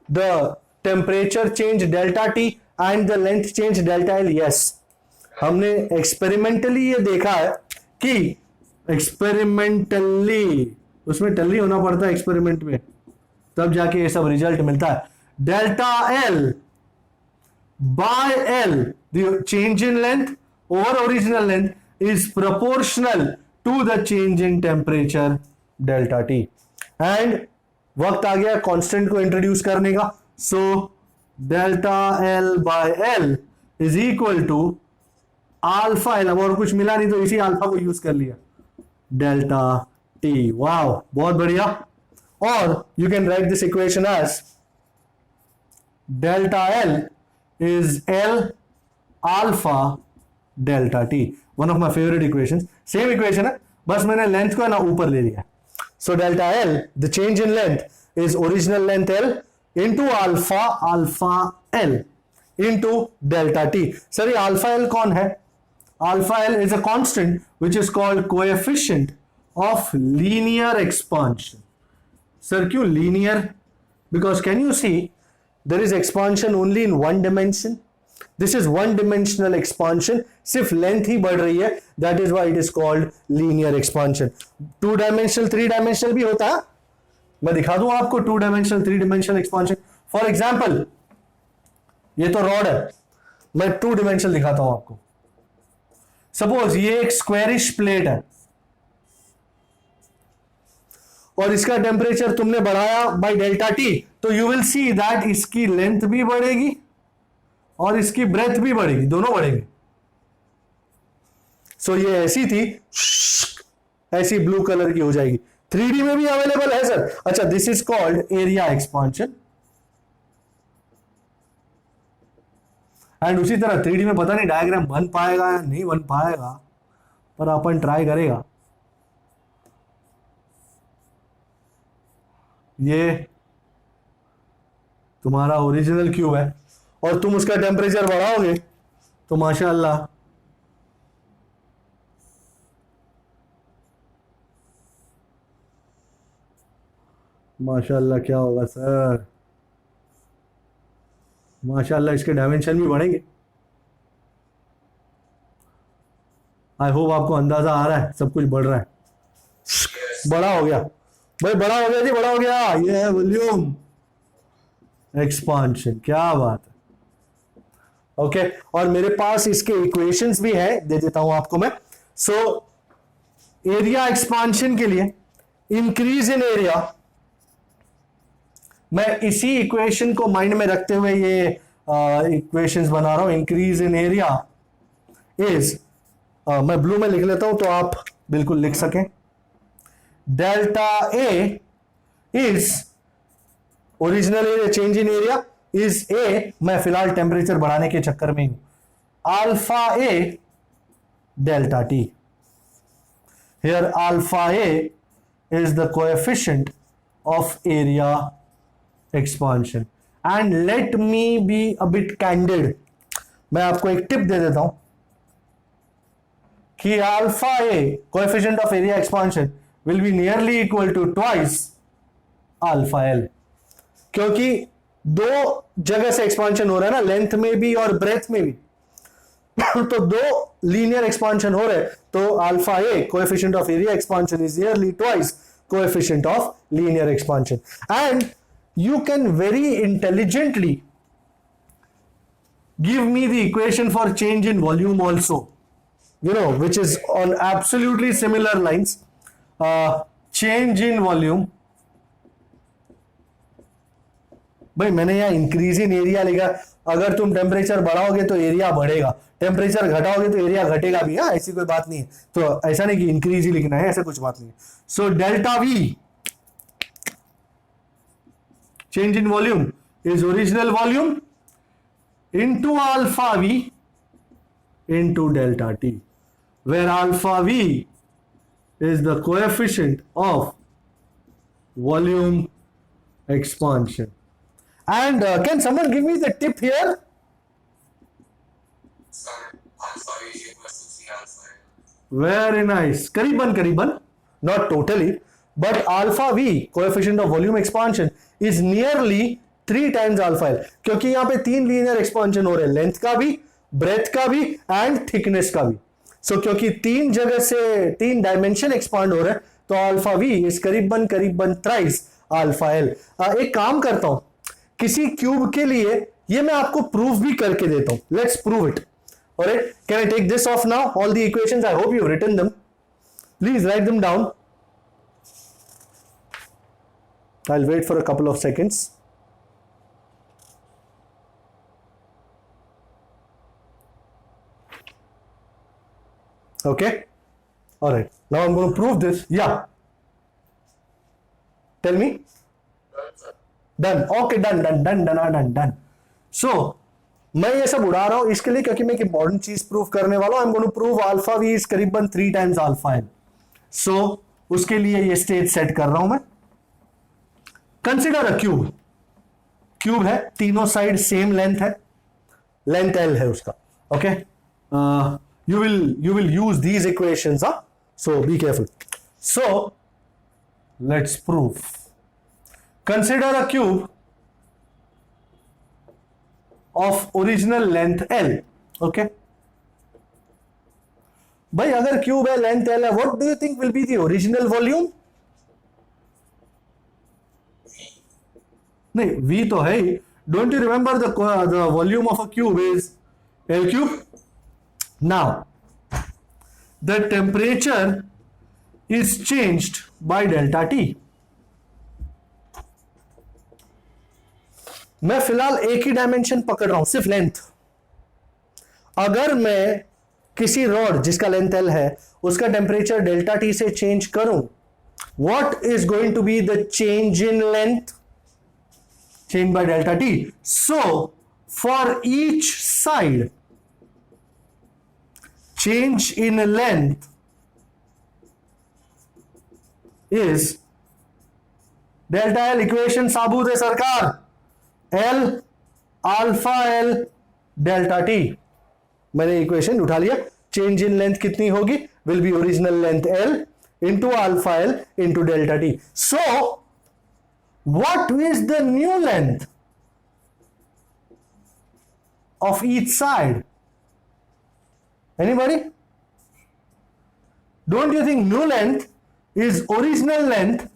the temperature change delta T and the length change delta L? Yes. हमने एक्सपेरिमेंटली ये देखा है कि एक्सपेरिमेंटली, उसमें टल्ली होना पड़ता है एक्सपेरिमेंट में, तब जाके ये सब रिजल्ट मिलता है। Delta L by L, the change in length over original length is proportional to the change in temperature delta T. And वक्त आ गया कांस्टेंट को इंट्रोड्यूस करने का। So delta L by L is equal to alpha L. अब और कुछ मिला नहीं तो इसी अल्फा को यूज कर लिया, डेल्टा टी। वाओ, बहुत बढ़िया। और you can write this equation as delta L is L alpha delta T, one of my favourite equation. Same equation है, बस मैंने लेंथ को है ना ऊपर ले लिया। सो delta L, the change in length is original length L into alpha, alpha L into delta T. Sir ये अल्फा एल कौन है? Alpha L is a constant which is called coefficient of linear expansion. Sir, क्यों linear? Because can you see there is expansion only in one dimension. This is one dimensional expansion, सिर्फ length ही बढ़ रही है, that is why it is called linear expansion. Two dimensional, three dimensional भी होता है, मैं दिखा दूं आपको two dimensional, three dimensional expansion. For example, ये तो रॉड है, मैं टू dimensional दिखाता हूं आपको। सपोज ये एक स्क्वेरिश प्लेट है और इसका टेम्परेचर तुमने बढ़ाया बाय डेल्टा टी, तो यू विल सी दैट इसकी लेंथ भी बढ़ेगी और इसकी ब्रेथ भी बढ़ेगी, दोनों बढ़ेंगे। सो ये ऐसी थी, ऐसी ब्लू कलर की हो जाएगी। 3D में भी अवेलेबल है सर। अच्छा, this is called area expansion. And उसी तरह 3D में पता नहीं डायग्राम बन पाएगा या नहीं बन पाएगा, पर अपन ट्राई करेगा। ये तुम्हारा ओरिजिनल क्यूब है और तुम उसका टेम्परेचर बढ़ाओगे तो माशाअल्लाह माशाअल्लाह क्या होगा सर। माशाल्लाह इसके डायमेंशन भी बढ़ेंगे। आई होप आपको अंदाजा आ रहा है, सब कुछ बढ़ रहा है। बड़ा हो गया भाई, बड़ा हो गया जी, बड़ा हो गया। ये है वॉल्यूम एक्सपांशन, क्या बात है। ओके और मेरे पास इसके इक्वेशंस भी है, दे देता हूं आपको मैं। सो एरिया एक्सपांशन के लिए इंक्रीज इन एरिया, मैं इसी इक्वेशन को माइंड में रखते हुए ये इक्वेशंस बना रहा हूं। इंक्रीज इन एरिया इज, मैं ब्लू में लिख लेता हूं तो आप बिल्कुल लिख सकें। Delta A is original area, change in area is a, मैं फिलहाल टेम्परेचर बढ़ाने के चक्कर में हूं, alpha A delta T. Here alpha A is the coefficient of area expansion. And let me be a bit candid, मैं आपको एक टिप दे देता हूं कि alpha A coefficient of area expansion will be nearly equal to twice alpha L, क्योंकि दो जगह से एक्सपांशन हो रहा है ना, लेंथ में भी और ब्रेथ में भी। तो दो लीनियर एक्सपांशन हो रहे, तो alpha A coefficient of area expansion is nearly twice coefficient of linear expansion. And you can very intelligently give me the equation for change in volume also, you know, which is on absolutely similar lines. Change in volume, भाई मैंने यहाँ इंक्रीज इन एरिया लिखा, अगर तुम टेम्परेचर बढ़ाओगे तो एरिया बढ़ेगा, टेम्परेचर घटाओगे तो एरिया घटेगा भी। हाँ ऐसी कोई बात नहीं है, तो ऐसा नहीं कि इंक्रीज ही लिखना है, ऐसा कुछ बात नहीं है। So delta we, change in volume is original volume into alpha v into delta t, where alpha v is the coefficient of volume expansion. And can someone give me the tip here? Sir, alpha is equal to 3 alpha. Very nice. Kariban, not totally, but alpha v coefficient of volume expansion is nearly 3 times alpha l, क्योंकि यहां पे 3 लीनियर एक्सपांशन हो रहे हैं, लेंथ का भी, ब्रेथ का भी एंड थिकनेस का भी। सो क्योंकि 3 जगह से 3 डायमेंशन एक्सपांड हो रहे हैं, तो अल्फा वी इज करीबन थ्राइस अल्फा एल। एक काम करता हूं, किसी क्यूब के लिए ये मैं आपको प्रूव भी करके देता हूं। Let's prove it. Alright, can I take this off now? All the equations, I hope you have written them, please write them down. I'll wait for a couple of seconds. Okay, all right, now I'm going to prove this. Yeah, tell me. Done. Okay, done. So मैं ये सब उड़ा रहा हूं इसके लिए क्योंकि मैं एक इंपॉर्टेंट चीज प्रूव करने वाला हूं। I'm going to prove alpha v is करीबन 3 times alpha l. So उसके लिए ये स्टेज सेट कर रहा हूं मैं। कंसिडर अ क्यूब, क्यूब है, तीनों साइड सेम लेंथ है, लेंथ एल है उसका। Okay, you will use these equations, so be careful. So let's prove. Consider a cube of original length L. Okay भाई, अगर क्यूब है, लेंथ एल है, what do you think will be the original volume? नहीं, V तो है ही। Don't you remember the volume of a cube is L cube? Now the temperature is changed by delta T. मैं फिलहाल एक ही डायमेंशन पकड़ रहा हूं, सिर्फ लेंथ। अगर मैं किसी रॉड जिसका लेंथ L है उसका टेम्परेचर डेल्टा टी से चेंज करूं, what is going to be the change in length? Change by delta t. So for each side, change in length is delta L. Equation साबुत है सरकार, L alpha L delta t। मैंने इक्वेशन उठा लिया। चेंज इन लेंथ कितनी होगी? Will be original length L into alpha L into delta t. So what is the new length? of each side. Anybody? Don't you think new length is original length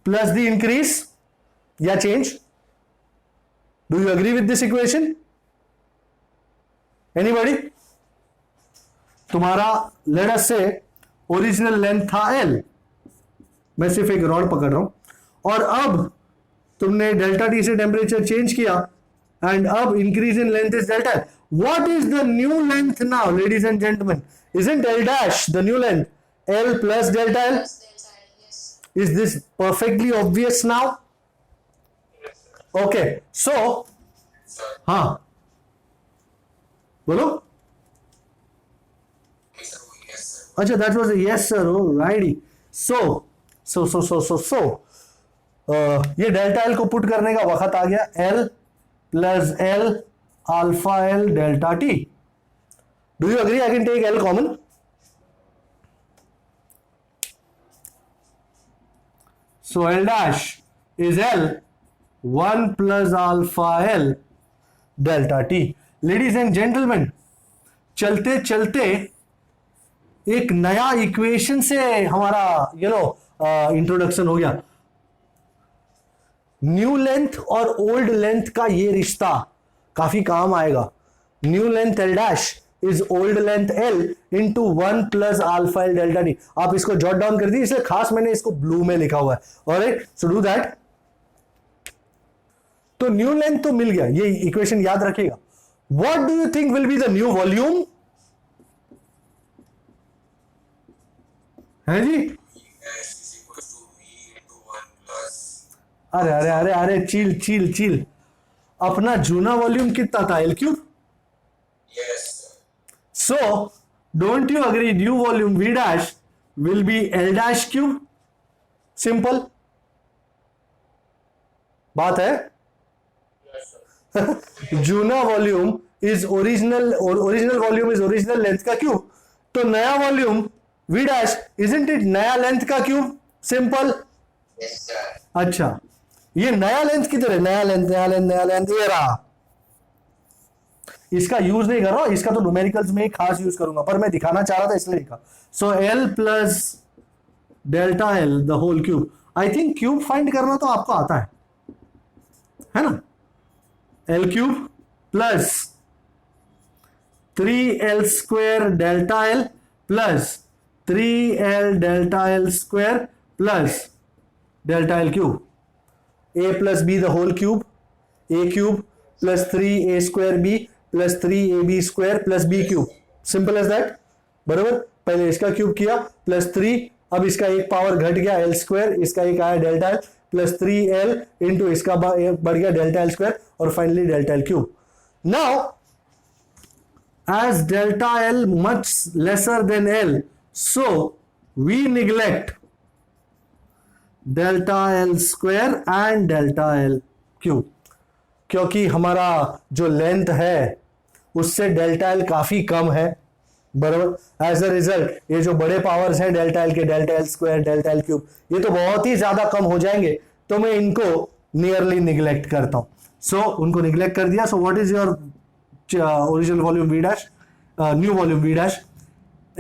plus the increase या change? Do you agree with this equation? Anybody? तुम्हारा let us say original length था L, मैं सिर्फ एक रॉड पकड़ रहा हूं, और अब तुमने डेल्टा टी से टेम्परेचर चेंज किया एंड अब increase in length is delta. What is the new length now, ladies and gentleman? Isn't L dash the new length? L plus delta L? Yes. Is this perfectly obvious now? Okay, so Sir, हाँ बोलो. yes, sir. Yes, sir. अच्छा, that was a yes sir. Oh righty. So ये डेल्टा एल को पुट करने का वक्त आ गया. L plus L alpha L delta T. Do you agree I can take L common? So L dash is L 1 plus alpha L delta T. Ladies and gentlemen, चलते चलते एक नया इक्वेशन से हमारा इंट्रोडक्शन हो गया. न्यू लेंथ और ओल्ड लेंथ का ये रिश्ता काफी काम आएगा. New length L dash is old length L into 1 plus alpha L delta T. आप इसको जॉट डाउन कर दी, इसलिए खास मैंने इसको ब्लू में लिखा हुआ है. Alright, so do that. तो न्यू लेंथ तो मिल गया, ये इक्वेशन याद रखिएगा. What do you think will be the new volume? है जी? Dash is equal to V into 1 plus. अरे अरे अरे अरे चिल चिल चिल. अपना जूना वॉल्यूम कितना था? L cube. Yes, sir. So don't you agree new volume V dash will be L dash cube? Simple. बात है. जूना volume is original volume is original length का क्यूब. तो नया volume V dash isn't it नया लेंथ का क्यूब? सिंपल. Yes, sir. अच्छा, ये नया लेंथ किधर है? नया लेंथ ये रहा. इसका यूज नहीं कर रहा हूं, इसका तो न्यूमेरिकल्स में ही खास यूज करूंगा, पर मैं दिखाना चाह रहा था इसलिए लिखा. So L plus delta L the whole cube. I think cube find करना तो आपको आता है ना? L cube plus 3L square delta L plus 3L delta L square plus delta L cube. A plus B the whole cube. A cube plus 3A square B plus 3AB square plus B cube. Simple as that. बराबर. पहले इसका क्यूब किया प्लस 3, अब इसका एक पावर घट गया L स्क्वायर, इसका एक आया delta L plus 3L into इसका बढ़ गया डेल्टा L स्क्वायर और finally delta L cube. Now as delta L much lesser than L, so we neglect delta L square and delta L cube, क्योंकि हमारा जो लेंथ है उससे डेल्टा L काफी कम है. बराबर. एज अ रिजल्ट ये जो बड़े पावर्स हैं डेल्टा L के, delta L square, delta L cube, ये तो बहुत ही ज्यादा कम हो जाएंगे, तो मैं इनको नियरली निग्लेक्ट करता हूं. सो उनको निग्लेक्ट कर दिया. So what is your original volume V dash, new volume V dash.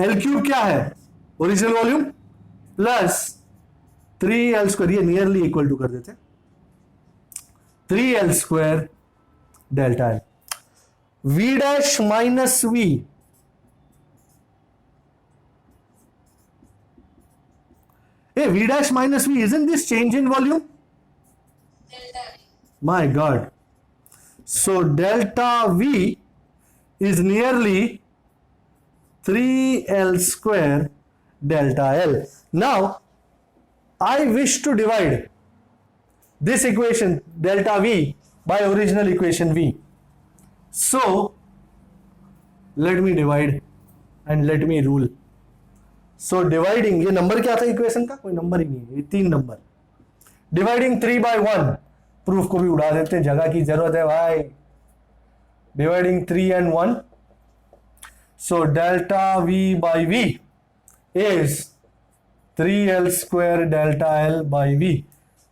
L cube क्या है? Original volume plus 3L square, ये नियरली इक्वल टू कर देते, 3L square delta L. V dash minus V, V dash minus V, isn't this change in volume? Delta V. My God. So delta V is nearly 3L square delta L. Now, I wish to divide this equation delta V by original equation V. So, let me divide and let me rule. So dividing, ये नंबर क्या था इक्वेशन का? कोई नंबर ही नहीं है, ये 3 नंबर. डिवाइडिंग 3/1, प्रूफ को भी उड़ा देते हैं, जगह की जरूरत है भाई. Dividing 3 and 1, so delta V by V is 3L square delta L by V.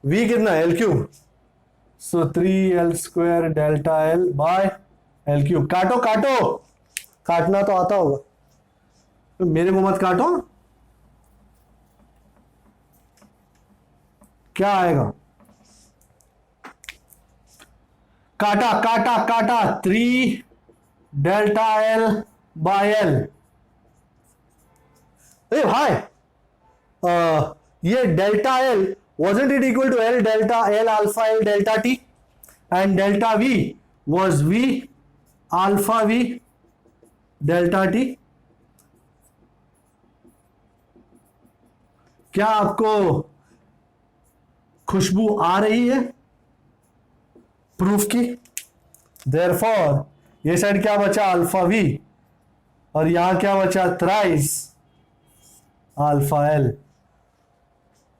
V कितना? L cube. So 3L square delta L by L cube. काटो काटो, काटना तो आता होगा, तो मेरे को मत काटो। क्या आएगा? काटा काटा काटा, 3 डेल्टा एल बाय एल। ए भाई, ये delta L wasn't it equal to L delta L alpha L delta t, and delta V was V alpha V delta t? क्या आपको खुशबू आ रही है प्रूफ की? Therefore ये साइड क्या बचा? अल्फा V, और यहां क्या बचा? Thrice alpha L.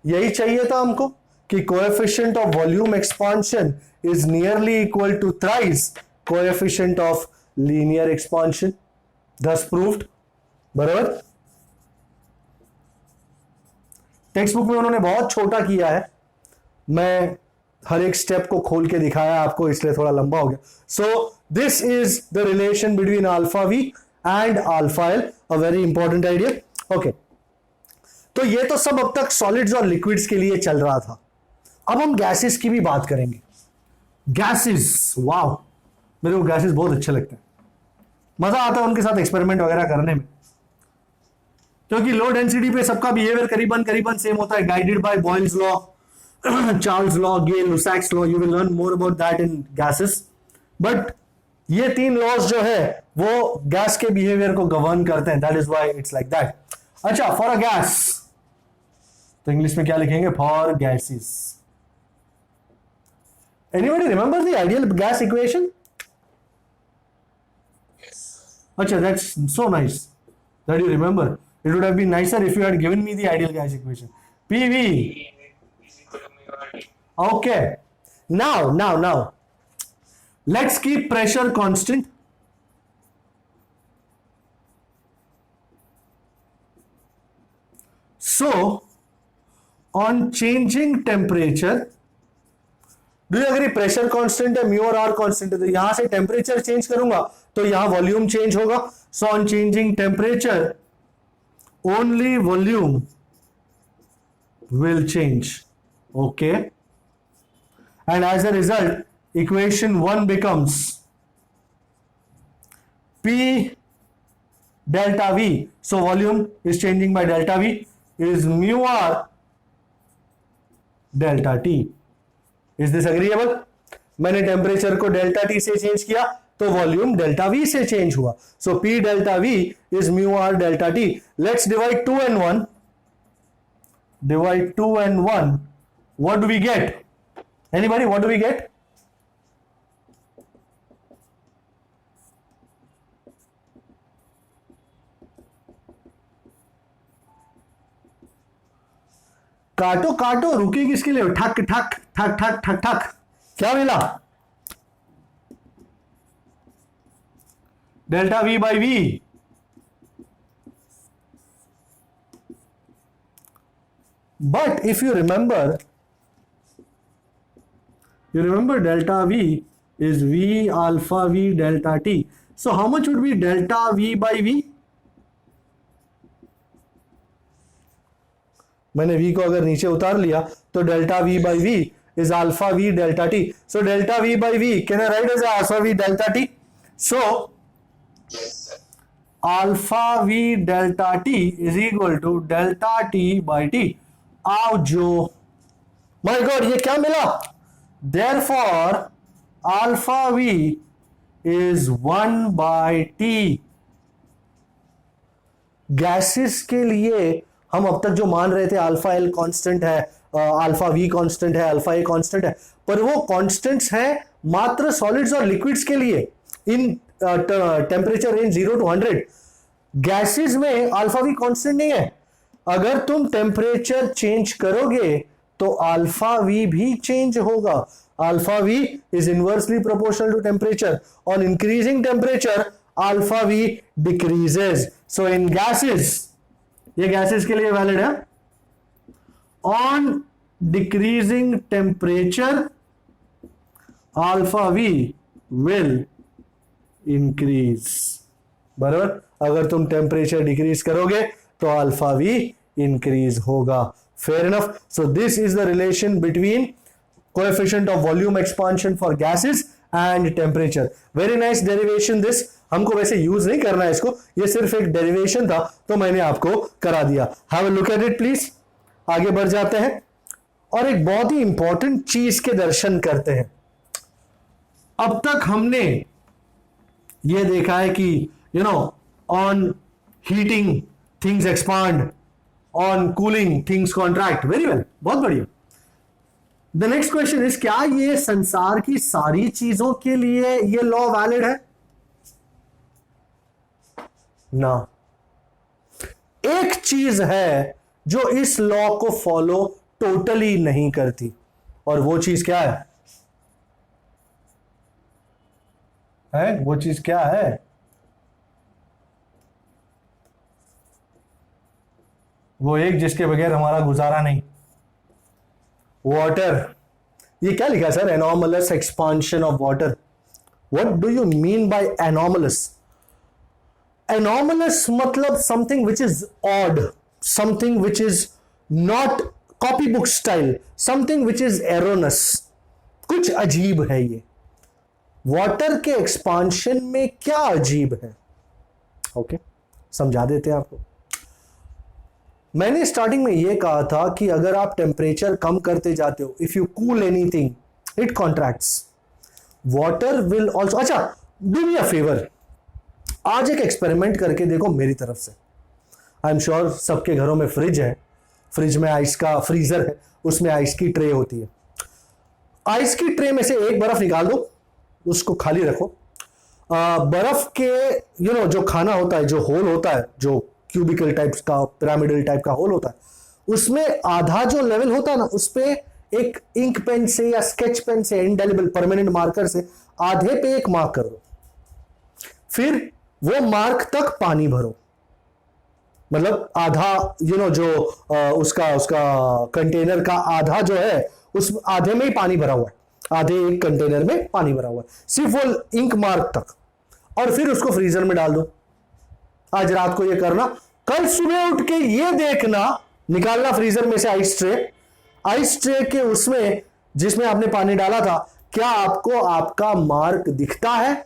यही चाहिए था हमको कि coefficient of volume expansion is nearly equal to thrice coefficient of linear expansion. Thus proved. बराबर। टेक्स्ट बुक में उन्होंने बहुत छोटा किया है, मैं हर एक स्टेप को खोल के दिखाया आपको, इसलिए थोड़ा लंबा हो गया। So this is the relation between alpha V and alpha L, a very important idea. Okay, तो ये तो सब अब तक सॉलिड्स और लिक्विड्स के लिए चल रहा था। अब हम गैसेस की भी बात करेंगे। गैसेस, वाह, मेरे को गैसेस बहुत अच्छे लगते हैं, मजा आता है उनके साथ एक्सपेरिमेंट वगैरह करने में, क्योंकि लो डेंसिटी पे सबका बिहेवियर करीबन करीबन सेम होता है, guided by Boyle's law, Charles law, Gay-Lussac's law. You will learn more about that in gases. But ये तीन लॉज जो है वो गैस के बिहेवियर को गवर्न करते हैं, that is why it's like that. अच्छा, फॉर अ गैस तो इंग्लिश में क्या लिखेंगे? For gases. Anybody remember the ideal gas equation? Yes, sir. अच्छा, that's so nice that you remember. It would have been nicer if you had given me the ideal gas equation. PV. Is equal to mu r d. Okay. Now. Let's keep pressure constant. So, on changing temperature, do you agree pressure constant है, mu और r constant है, तो यहां से temperature change करूंगा तो यहां volume change होगा. So, on changing temperature, only volume will change. Okay, and as a result equation 1 becomes P delta V, so volume is changing by delta V, is mu r delta T. Is this agreeable? मैंने टेम्परेचर को डेल्टा टी से चेंज किया तो वॉल्यूम डेल्टा वी से चेंज हुआ. So P delta V is mu R delta T. Let's divide 2 and 1. Divide 2 and 1. What do we get? Anybody, what do we get? काटो काटो, रुकी किसके लिए? ठक ठक ठक ठक ठक ठक. क्या मिला? Delta V by V. But if you remember delta V is V alpha V delta T. So how much would be delta V by V? मैंने V को अगर नीचे उतार लिया तो delta V by V is alpha V delta T. So delta V by V, can I write as alpha V delta T? So Yes, sir. alpha V delta T is equal to delta T by T. आओ जो, माय गॉड, ये क्या मिला? Therefore alpha V is 1 by T. Gases के लिए हम अब तक जो मान रहे थे अल्फा एल कांस्टेंट है, अल्फा वी कांस्टेंट है, अल्फा ए कांस्टेंट है, पर वो कांस्टेंट्स हैं मात्र सॉलिड्स और लिक्विड्स के लिए in temperature range 0 to 100. Gases में अल्फा वी कांस्टेंट नहीं है. अगर तुम टेम्परेचर चेंज करोगे तो अल्फा वी भी चेंज होगा. Alpha V is inversely proportional to temperature. On increasing temperature alpha V decreases. So in gases, ये गैसेस के लिए वैलिड है. On decreasing temperature alpha V will increase, बराबर। अगर तुम टेम्परेचर डिक्रीज करोगे तो अल्फा वी इंक्रीज होगा। Fair enough. So this is the relation between coefficient of volume expansion for gases and temperature. Very nice derivation this. हमको वैसे यूज नहीं करना है इसको, ये सिर्फ एक डेरिवेशन था तो मैंने आपको करा दिया। Have a look at it please. आगे बढ़ जाते हैं और एक बहुत ही इंपॉर्टेंट चीज के दर्शन करते हैं। अब तक हमने ये देखा है कि on heating things expand, on cooling things contract. Very well, बहुत बढ़िया। द नेक्स्ट क्वेश्चन इज, क्या ये संसार की सारी चीजों के लिए ये लॉ वैलिड है? ना। एक चीज है जो इस लॉ को फॉलो टोटली नहीं करती, और वो चीज क्या है? वो चीज क्या है? वो एक जिसके बगैर हमारा गुजारा नहीं, वाटर। ये क्या लिखा है sir? Anomalous expansion of water. What do you mean by anomalous? Anomalous मतलब something which is odd, something which is not copy book style, something which is erroneous. कुछ अजीब है ये। वाटर के एक्सपांशन में क्या अजीब है? ओके, समझा देते हैं आपको। मैंने स्टार्टिंग में यह कहा था कि अगर आप टेम्परेचर कम करते जाते हो, if you cool anything it contracts, water will also. अच्छा, डू मी अ फेवर, आज एक एक्सपेरिमेंट करके देखो मेरी तरफ से। आई एम श्योर सबके घरों में फ्रिज है, फ्रिज में आइस का फ्रीजर है, उसमें आइस की ट्रे होती है। आइस की ट्रे में से एक बर्फ निकाल दो, उसको खाली रखो। बर्फ के जो खाना होता है, जो होल होता है, जो क्यूबिकल टाइप्स का, पिरामिडल टाइप का होल होता है, उसमें आधा जो लेवल होता है ना, उस पे एक इंक पेन से या स्केच पेन से, इंडेलिबल परमानेंट मार्कर से आधे पे एक मार्क कर दो। फिर वो मार्क तक पानी भरो, मतलब आधा जो उसका कंटेनर का आधा जो है, उस आधे में ही पानी भरा हुआ है, आधे एक कंटेनर में पानी भरा हुआ है, सिर्फ वो इंक मार्क तक। और फिर उसको फ्रीजर में डाल दो। आज रात को ये करना, कल सुबह उठ के ये देखना, निकालना फ्रीजर में से आइस ट्रे के उसमें जिसमें आपने पानी डाला था, क्या आपको आपका मार्क दिखता है?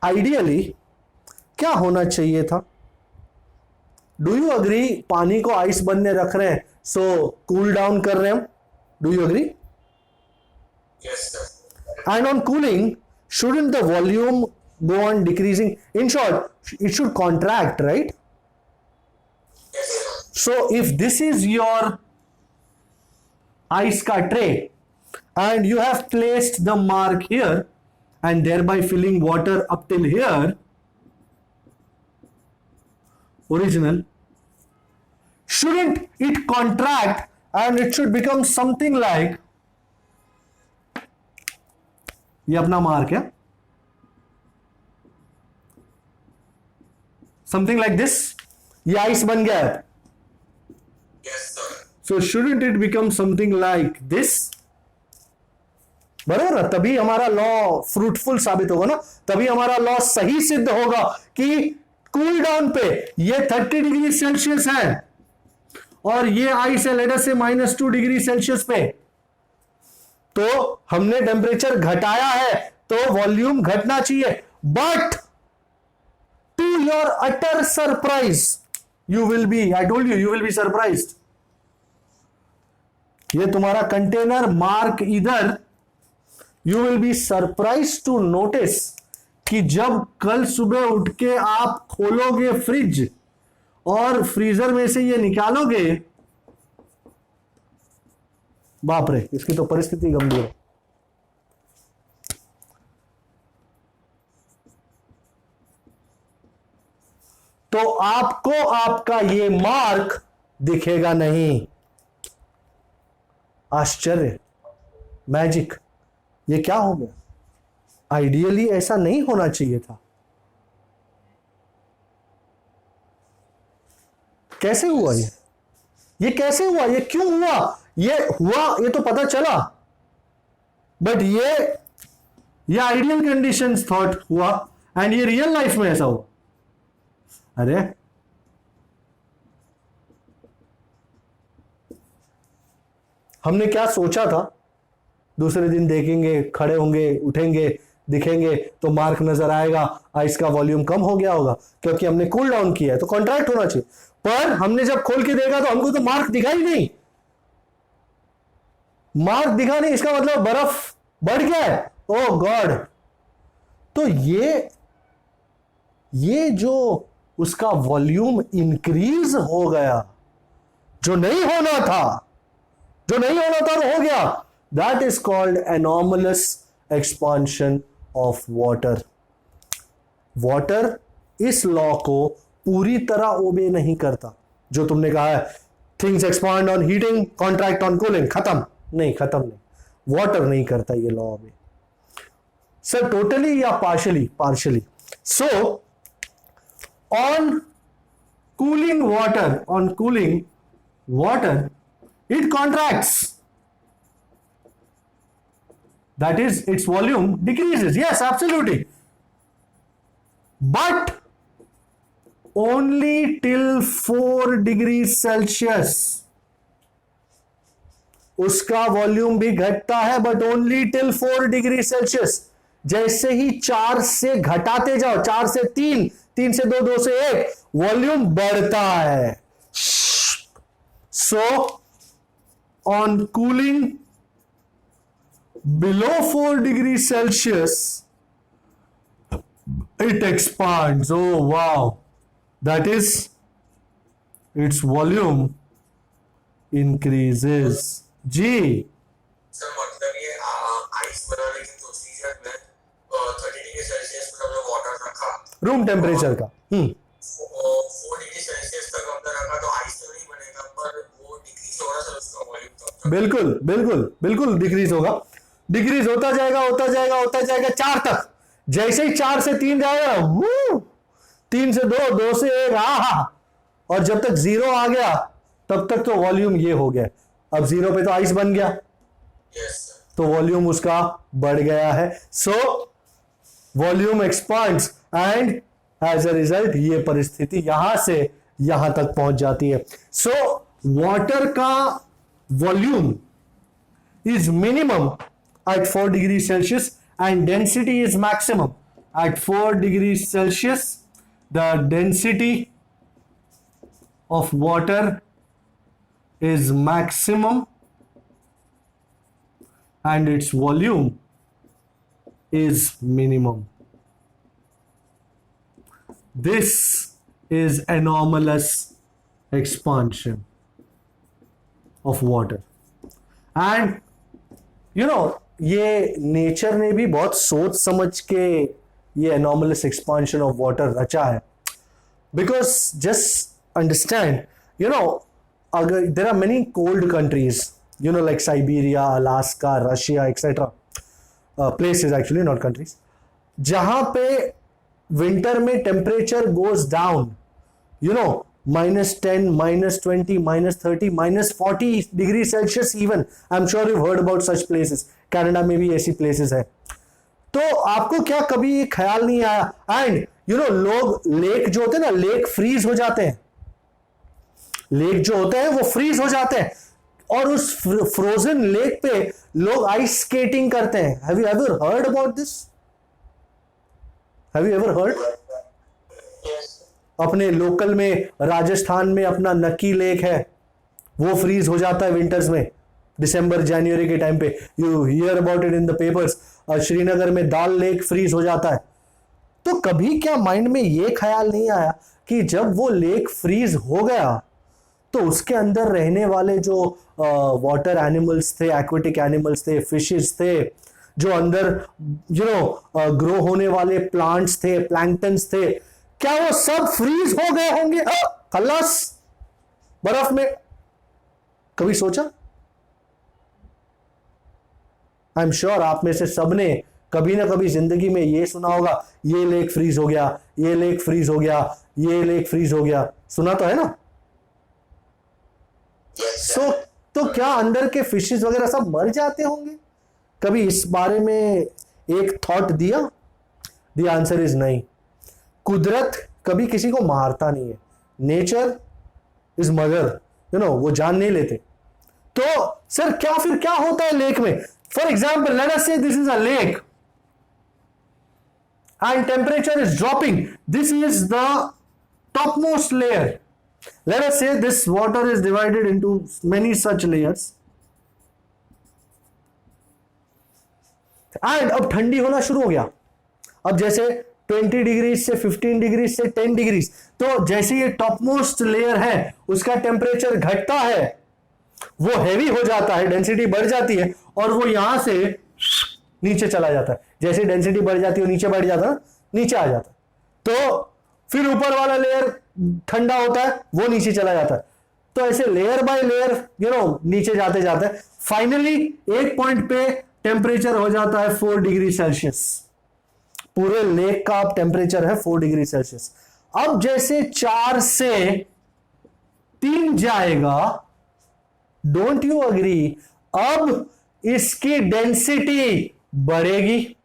आइडियली क्या होना चाहिए था? Do you agree? पानी को आइस बनने रख रहे हैं, सो कूल डाउन कर रहे हैं हम। Do you agree? Yes, sir. And on cooling, shouldn't the volume go on decreasing? In short, it should contract, right? Yes, sir. So if this is your ice ka tray and you have placed the mark here and thereby filling water up till here, original, shouldn't it contract and it should become something like, ये अपना मार्क है, समथिंग लाइक दिस, ये आइस बन गया है। Yes, sir. So shouldn't it become something like this? बराबर ना, तभी हमारा लॉ फ्रूटफुल साबित होगा ना, तभी हमारा लॉ सही सिद्ध होगा कि कूल डाउन पे ये 30 डिग्री सेल्सियस है और ये आइस है लेट अस से -2 डिग्री सेल्सियस पे, तो हमने टेम्परेचर घटाया है तो वॉल्यूम घटना चाहिए। But to your utter surprise you will be, I told you will be surprised. ये तुम्हारा कंटेनर मार्क इधर, you will be surprise to notice कि जब कल सुबह उठ के आप खोलोगे फ्रिज और फ्रीजर में से ये निकालोगे, बाप रे, इसकी तो परिस्थिति गंभीर है। तो आपको आपका ये मार्क दिखेगा नहीं। आश्चर्य, मैजिक, ये क्या हो गया? आइडियली ऐसा नहीं होना चाहिए था। कैसे हुआ ये कैसे हुआ? ये क्यों हुआ? ये हुआ, ये तो पता चला, बट ये आइडियल कंडीशंस थॉट हुआ एंड ये रियल लाइफ में ऐसा हुआ। अरे हमने क्या सोचा था, दूसरे दिन देखेंगे, खड़े होंगे, उठेंगे, दिखेंगे तो मार्क नजर आएगा, आइस का वॉल्यूम कम हो गया होगा क्योंकि हमने कूल डाउन किया है, तो कॉन्ट्रैक्ट होना चाहिए। पर हमने जब खोल के देखा तो हमको तो मार्क दिखा ही नहीं, मार्क दिखा नहीं, इसका मतलब बर्फ बढ़ गया है। ओ गॉड। तो ये जो उसका वॉल्यूम इंक्रीज हो गया, जो नहीं होना था तो हो गया, that is called anomalous expansion of water. Water इस लॉ को पूरी तरह ओबे नहीं करता। जो तुमने कहा है things expand on heating, contract on cooling, खत्म नहीं, वाटर नहीं करता ये लॉ ओबे। सर टोटली या partially. So on cooling water it contracts, that is its volume decreases, yes absolutely, but only till 4 degrees Celsius उसका वॉल्यूम भी घटता है, but only till 4 degree Celsius. जैसे ही 4 से घटाते जाओ, 4 से 3, 3 से 2, 2 से 1, वॉल्यूम बढ़ता है। सो on cooling below 4 degrees Celsius, it expands. Oh wow, that is its volume increases. जी सर मतलब ये आइस बनाने की प्रोसीजर में 30 डिग्री सेल्सियस पर हमने वाटर रखा, रूम टेम्परेचर का 4 डिग्री सेल्सियस तक हमने रखा, तो आइस तो नहीं बनेगा, पर वो डिक्रीज हो रहा है उसका वॉल्यूम। बिल्कुल डिक्रीज होगा, डिक्रीज होता जाएगा 4 तक। जैसे ही 4 से 3 जाएगा, 3 से 2, 2 से 1, और जब तक 0 आ गया तब तक तो वॉल्यूम ये हो गया। अब 0 पे तो आइस बन गया, तो वॉल्यूम उसका बढ़ गया है। सो volume expands and as a result ये परिस्थिति यहां से यहां तक पहुंच जाती है। सो वाटर का volume is minimum at 4 degrees Celsius and density is maximum at 4 degrees Celsius. The density of water is maximum and its volume is minimum. This is anomalous expansion of water. And ये नेचर ने भी बहुत सोच समझ के ये एनॉमलस एक्सपांशन ऑफ वाटर रचा है। बिकॉज जस्ट अंडरस्टैंड, अगर there are many cold countries, like Siberia, Alaska, Russia etcetera, places actually not countries, जहां पे विंटर में temperature goes down, -10, -20, -30, -40 degree Celsius even. I am sure you heard about such places. Canada में भी ऐसी प्लेसेस है। तो आपको क्या कभी ख्याल नहीं आया? एंड लोग लेक जो होते हैं ना, लेक फ्रीज हो जाते हैं, लेक जो होते हैं वो फ्रीज हो जाते हैं, और उस फ्रोजन लेक पे लोग आइस स्केटिंग करते हैं। Have you ever heard about this? Have you ever heard? अपने लोकल में राजस्थान में अपना नक्की लेक है, वो फ्रीज हो जाता है विंटर्स में, दिसंबर जनवरी के टाइम पे। You here about it in the papers. और श्रीनगर में दाल लेक फ्रीज हो जाता है। तो कभी क्या माइंड में ये ख्याल नहीं आया कि जब वो लेक फ्रीज हो गया तो उसके अंदर रहने वाले जो वाटर एनिमल्स थे, एक्वेटिक एनिमल्स थे, फिशेस थे, जो अंदर ग्रो होने वाले प्लांट्स थे, प्लैंक्टन्स थे, क्या वो सब फ्रीज हो गए होंगे खल्लास बर्फ में? कभी सोचा? आई एम श्योर आप में से सबने कभी ना कभी जिंदगी में ये सुना होगा, ये लेक फ्रीज हो गया, ये लेक फ्रीज हो गया, ये लेक फ्रीज हो गया। सुना तो है ना? तो क्या अंदर के फिशेस वगैरह सब मर जाते होंगे? कभी इस बारे में एक थॉट दिया? द आंसर इज नहीं। कुदरत कभी किसी को मारता नहीं है। नेचर इज मदर, वो जान नहीं लेते। तो सर फिर क्या होता है लेक में? फॉर एग्जाम्पल लेट अस से this is a lake and temperature is dropping. This is the topmost layer. Let us say this water is divided into many such layers. And अब ठंडी होना शुरू हो गया। अब जैसे 20 डिग्री से 15 डिग्री से 10 डिग्री, तो जैसे ये टॉपमोस्ट लेयर है उसका टेम्परेचर घटता है, वो हैवी हो जाता है, डेंसिटी बढ़ जाती है और वो यहां से नीचे चला जाता है। जैसे डेंसिटी बढ़ जाती है नीचे बढ़ जाता है, नीचे आ जाता है। तो फिर ऊपर वाला लेयर ठंडा होता है, वो नीचे चला जाता है। तो ऐसे लेयर बाय लेयर नीचे जाते जाते फाइनली एक पॉइंट पे टेम्परेचर हो जाता है 4 डिग्री सेल्सियस। पूरे लेक का टेम्परेचर है 4 डिग्री सेल्सियस। अब जैसे 4 से 3 जाएगा, डोंट यू अग्री, अब इसकी डेंसिटी बढ़ेगी,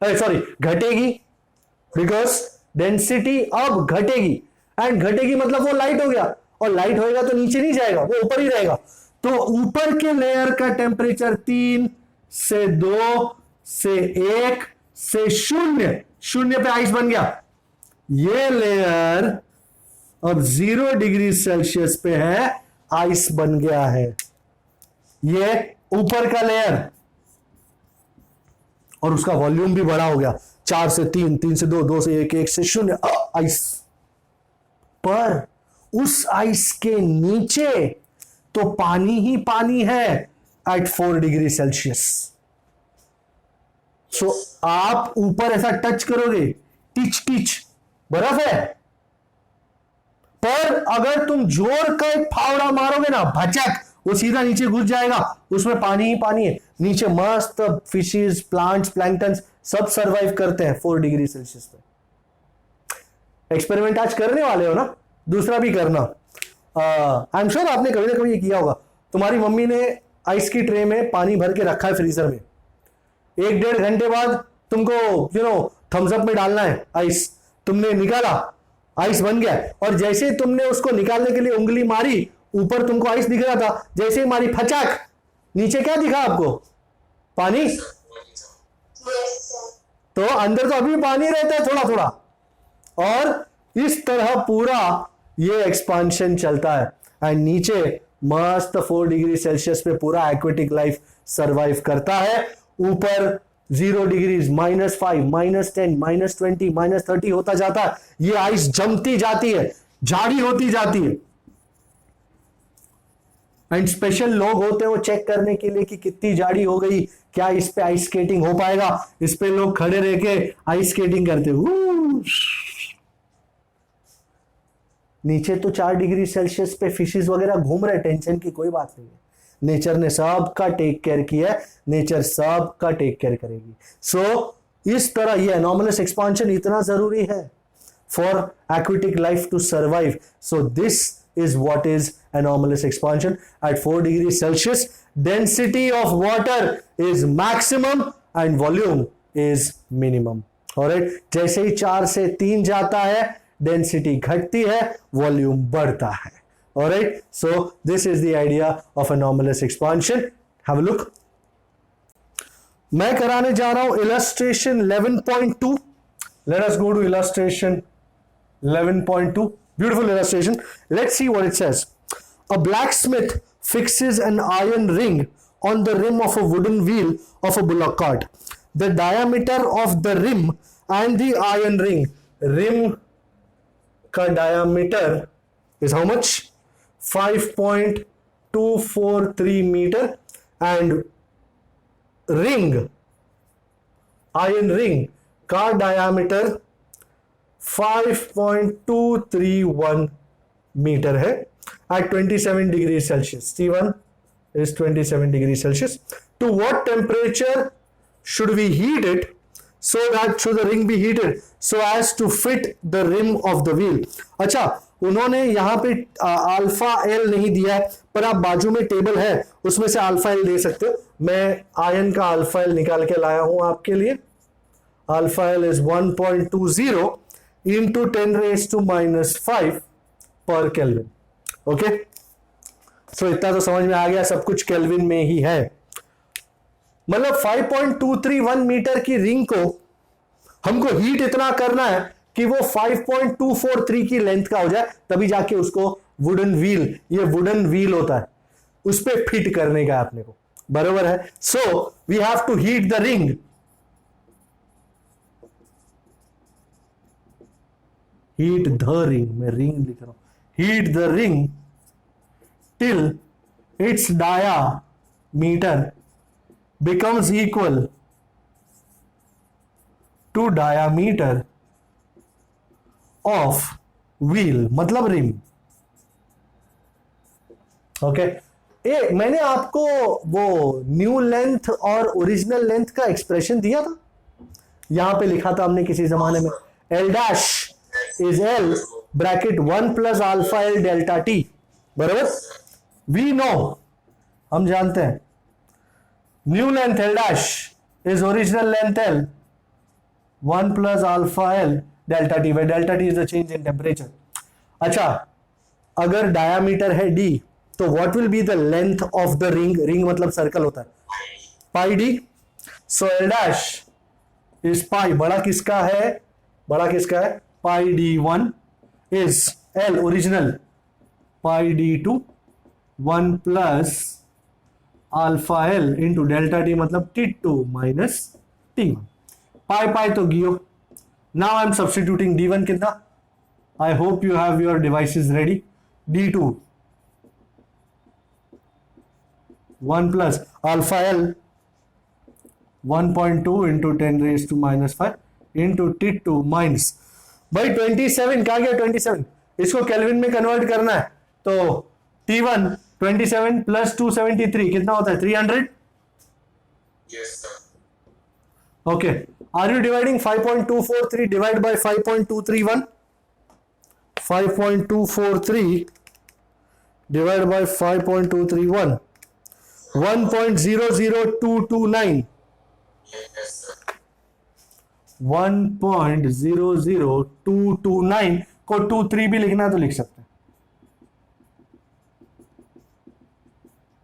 सॉरी घटेगी, बिकॉज डेंसिटी अब घटेगी। एंड घटेगी मतलब वो लाइट हो गया, और लाइट होएगा तो नीचे नहीं जाएगा, वो ऊपर ही रहेगा। तो ऊपर के लेयर का टेम्परेचर 3 से 2 से 1 से 0 पे आइस बन गया। ये लेयर अब 0 डिग्री सेल्सियस पे है, आइस बन गया है। ये ऊपर का लेयर, और उसका वॉल्यूम भी बड़ा हो गया, 4 से 3, 3 से 2, 2 से 1, 1 से 0 आइस। पर उस आइस के नीचे तो पानी ही पानी है एट 4 डिग्री सेल्सियस। सो आप ऊपर ऐसा टच करोगे, टिच बर्फ है, पर अगर तुम जोर का एक फावड़ा मारोगे ना, भचक, वो सीधा नीचे घुस जाएगा, उसमें पानी ही पानी है। नीचे मस्त फिशेस, प्लांट्स, प्लैंक्टन सब सरवाइव करते हैं 4 डिग्री सेल्सियस पे। एक्सपेरिमेंट आज करने वाले हो ना, दूसरा भी करना। आई एम श्योर आपने कभी ना कभी ये किया होगा। तुम्हारी मम्मी ने आइस की ट्रे में पानी भर के रखा है फ्रीजर में, 1-1.5 घंटे बाद तुमको थम्स अप में डालना है आइस, तुमने निकाला, आइस बन गया, और जैसे तुमने उसको निकालने के लिए उंगली मारी, ऊपर तुमको आइस दिख रहा था, जैसे ही मारी फचाक, नीचे क्या दिखा आपको? पानी। तो अंदर तो अभी पानी रहता है थोड़ा थोड़ा, और इस तरह पूरा ये एक्सपांशन चलता है। एंड नीचे मस्त 4 डिग्री सेल्सियस पे पूरा एक्वेटिक लाइफ सरवाइव करता है। ऊपर 0 डिग्रीज, -5, -10, -20, -30 होता जाता है। ये आइस जमती जाती है, जाड़ी होती जाती है। एंड स्पेशल लोग होते हैं वो चेक करने के लिए कि कितनी जाड़ी हो गई, क्या इस पे आइस स्केटिंग हो पाएगा। इस पे लोग खड़े रह के आइस स्केटिंग करते हैं। नीचे तो 4 डिग्री सेल्सियस पे फिशेस वगैरह घूम रहे, टेंशन की कोई बात नहीं है। नेचर ने सबका टेक केयर किया है, नेचर सबका टेक केयर करेगी। सो इस तरह ये एनॉमलस एक्सपांशन इतना जरूरी है for aquatic life to survive. So this is what is anomalous expansion at 4 degrees Celsius. Density of water is maximum and volume is minimum. Alright, जैसे ही 4 से 3 जाता है, डेंसिटी घटती है, वॉल्यूम बढ़ता है। Alright, so this is the idea of anomalous expansion. Have a look. मैं कराने जा रहा हूं illustration 11.2. Let us go to illustration 11.2. Beautiful illustration. Let's see what it says. A blacksmith fixes an iron ring on the rim of a wooden wheel of a bullock cart. The diameter of the rim and the iron ring. Rim ka diameter is how much? 5.243 meter, and ring, iron ring ka diameter 5.231 metre है at 27 degree Celsius. T1 is 27 degree Celsius. To what temperature should we heat it so that should the ring be heated so as to fit the rim of the wheel? अच्छा, उन्होंने यहाँ पे अल्फा एल नहीं दिया है, पर आप बाजू में टेबल है उसमें से अल्फा एल दे सकते हो। मैं आयन का अल्फा एल निकाल के लाया हूं आपके लिए। alpha L is 1.20 into 10 raised to minus 5 पर केल्विन. ओके, सो इतना तो समझ में आ गया, सब कुछ केल्विन में ही है. मतलब 5.231 मीटर की रिंग को हमको हीट इतना करना है कि वो 5.243 की लेंथ का हो जाए, तभी जाके उसको वुडन व्हील, ये वुडन व्हील होता है, उस पर फिट करने का अपने को. बरोबर है. So we have to heat the ring. Heat the ring, मैं रिंग लिख रहा हूं. Heat the ring till its diameter becomes equal to diameter of wheel, मतलब रिम. ओके, मैंने आपको वो न्यू लेंथ और ओरिजिनल लेंथ का एक्सप्रेशन दिया था, यहां पे लिखा था हमने किसी जमाने में. L dash is L bracket 1 plus alpha L delta T. बराबर. वी नो, हम जानते हैं, new length L dash is original length L 1 plus alpha L delta T, where delta T is the change in temperature. अच्छा, अगर diameter है D, तो what will be the length of the ring? Ring मतलब सर्कल होता है, pi D. So L dash is pi, बड़ा किसका है, बड़ा किसका है, pi D1 is L original pi D2 1 plus alpha L into delta T, मतलब T2 माइनस T1. पाई पाई तो गियो. Now I am substituting D1 कितना, I hope you have your devices ready. D2 1 plus alpha L 1.2 into 10 raise to minus 5 into T2 minus भाई 27. कहा गया 27, इसको केल्विन में कन्वर्ट करना है, तो T1 27 प्लस 273 कितना होता है, 300. Yes, sir. Okay, are you dividing 5.243 divide by 5.231? 5.243 divide by 5.231, 1.00229. Yes, sir. 1.00229 को 23 भी लिखना है तो लिख सकते हैं.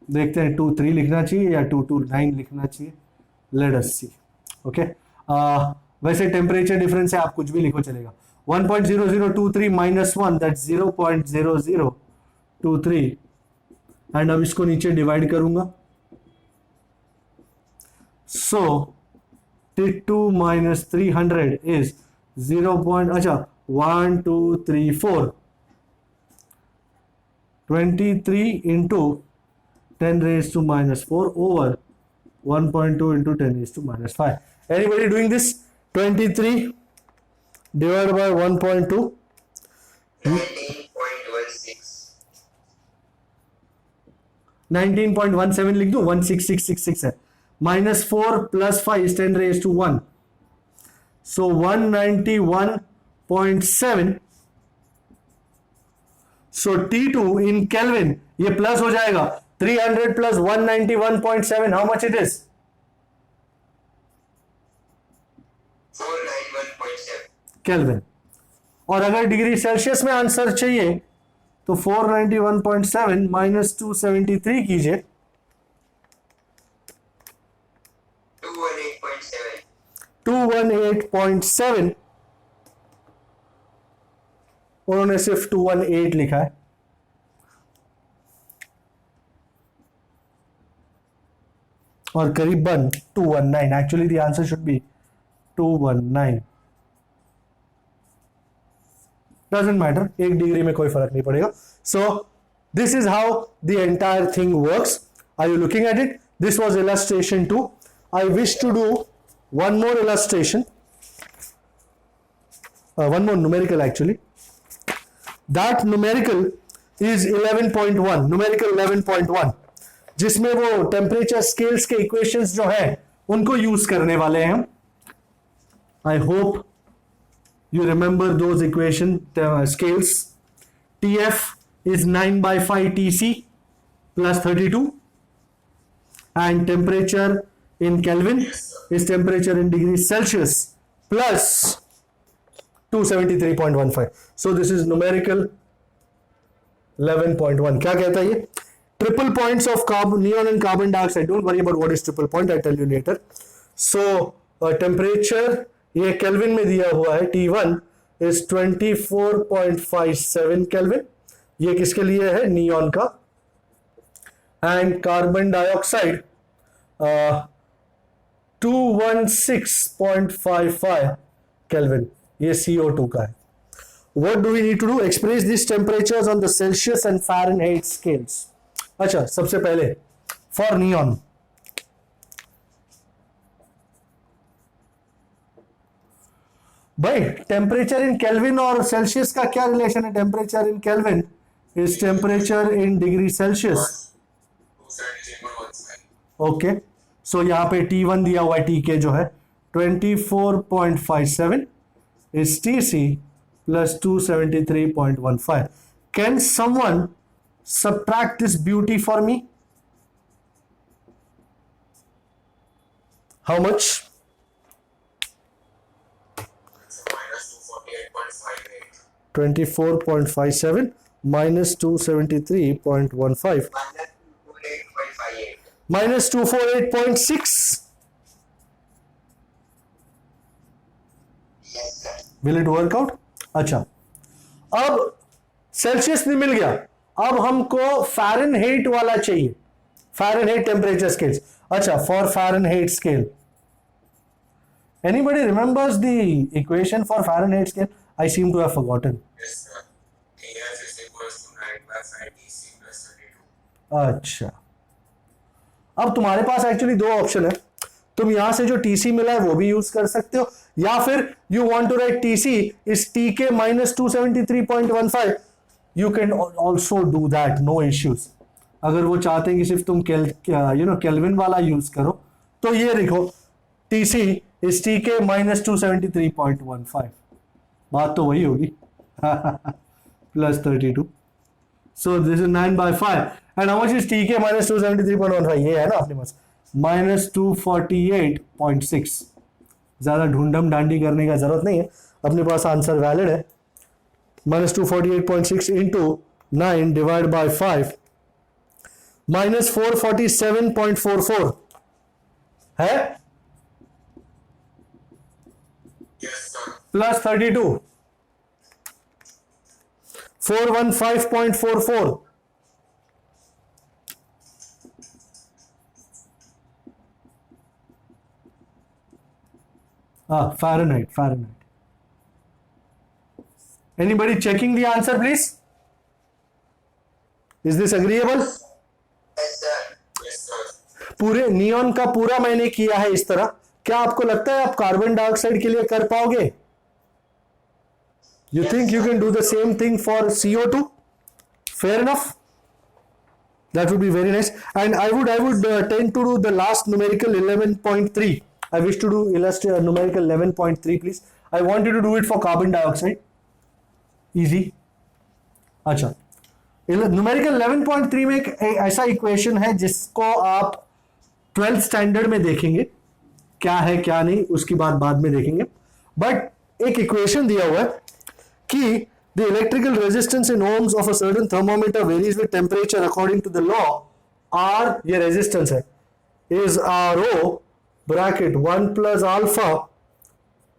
देखते हैं 23 लिखना चाहिए या 229 लिखना चाहिए. लेट अस सी. ओके, वैसे टेम्परेचर डिफरेंस है, आप कुछ भी लिखो चलेगा. 1.0023 माइनस 1 दैट्स 0.0023. एंड अब इसको नीचे डिवाइड करूंगा. सो T2 माइनस 300 इज 0. अच्छा 1 2 3 4 23 into 10 raised to minus 4 over 1.2 into 10 raised to minus 5. Anybody doing this? 23 divided by 1.2. 19.16. 19.17 लिख दूं, 16666 है. Minus 4 plus 5 is 10 raised to 1. So 191.7. So T2 in Kelvin, ये प्लस हो जाएगा. 300 plus 191.7, how much it is? 491.7. Kelvin. और अगर डिग्री सेल्सियस में आंसर चाहिए तो 491.7 माइनस 273 कीजिए. 218.7. 218.7. उन्होंने सिर्फ 218 लिखा है. और करीबन 219. Actually the answer should be 219. Doesn't matter, 1 degree में कोई फर्क नहीं पड़ेगा. So this is how the entire thing works. Are you looking at it? This was illustration 2. I wish to do one more illustration, one more numerical actually. That numerical is 11.1, numerical 11.1, जिसमें वो टेम्परेचर स्केल्स के इक्वेशंस जो हैं उनको यूज करने वाले हैं हम. I hope you remember those equation scales. TF is 9/5 TC plus 32, and temperature in Kelvin is temperature in degrees Celsius plus 273.15. So this is numerical 11.1. क्या कहता है ये? Triple points of carbon, neon and carbon dioxide. Don't worry about what is triple point. I'll tell you later. So temperature ये केल्विन में दिया हुआ है. T1 is 24.57 kelvin. ये किसके लिए है? नियॉन का. And carbon dioxide 216.55 kelvin. ये CO2 का है. What do we need to do? Express these temperatures on the Celsius and Fahrenheit scales. अच्छा, सबसे पहले for neon. भाई टेम्परेचर इन केल्विन और सेल्सियस का क्या रिलेशन है? Temperature in Kelvin is temperature in degree Celsius. Okay, so यहां पे T1 दिया हुआ है. TK जो है 24.57 is TC plus 273.15. Can someone subtract this beauty for me? How much? -248.58. 24.57 minus 273.15 -248.58. minus 248.6. Yes, sir. Will it work out? अच्छा, अब सेल्सियस भी मिल गया. अब हमको फ़ारेनहाइट वाला चाहिए. Fahrenheit temperature scales. अच्छा, for Fahrenheit scale, anybody remembers the equation for Fahrenheit scale? I seem to have forgotten. Yes, sir. TF is equals to 9/5 TC plus 32. अच्छा, अब तुम्हारे पास एक्चुअली दो ऑप्शन है. तुम यहां से जो टीसी मिला है वो भी यूज कर सकते हो, या फिर you want to write TC is TK minus 273.15. You can also do that, no issues. अगर वो चाहते हैं कि सिर्फ तुम केल्विन वाला यूज करो तो ये लिखो टीसी इज टीके माइनस 273.15. बात तो वही होगी. Plus 32. So this is 9/5. And how much is TK minus 273.15? ये है ना अपने पास, माइनस 248.6. ज्यादा ढूंढम डांडी करने का जरूरत नहीं है, अपने पास आंसर वैलिड है. Minus 248.6 into 9 divide by 5 minus 447.44 है Yes, sir. Plus 32 415.44. Fahrenheit. Anybody checking the answer, please? Is this agreeable? Yes, sir. Yes, sir. पूरे नियॉन का पूरा मैंने किया है इस तरह. क्या आपको लगता है आप कार्बन डाइऑक्साइड के लिए कर पाओगे? You think you can do the same thing for CO2? Fair enough. That would be very nice. And I would tend to do the last numerical 11.3. I wish to do numerical 11.3, please. I want you to do it for carbon dioxide. Easy. अच्छा, numerical 11.3 में एक ऐसा इक्वेशन है जिसको आप 12th स्टैंडर्ड में देखेंगे. क्या है क्या नहीं उसकी बात बाद में देखेंगे. बट एक इक्वेशन दिया हुआ है कि the electrical resistance in ohms of a certain thermometer varies with temperature according to the law. R ये resistance है, is Rho bracket 1 plus alpha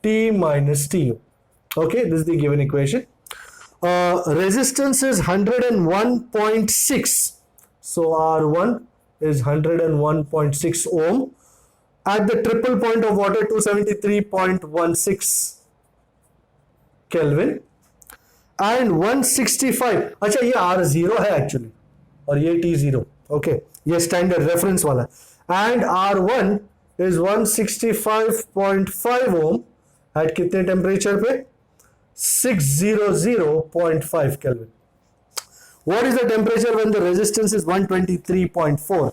T minus T. Okay, this is the given equation. Resistance is 101.6. So R1 is 101.6 ohm at the triple point of water 273.16 Kelvin and 165. अच्छा, ये R0 है एक्चुअली और ये T0. ओके, ये स्टैंडर्ड रेफरेंस वाला. And R1 is 165.5 ohm at कितने टेम्परेचर पे? 600.5 Kelvin. What is the temperature when the resistance is 123.4?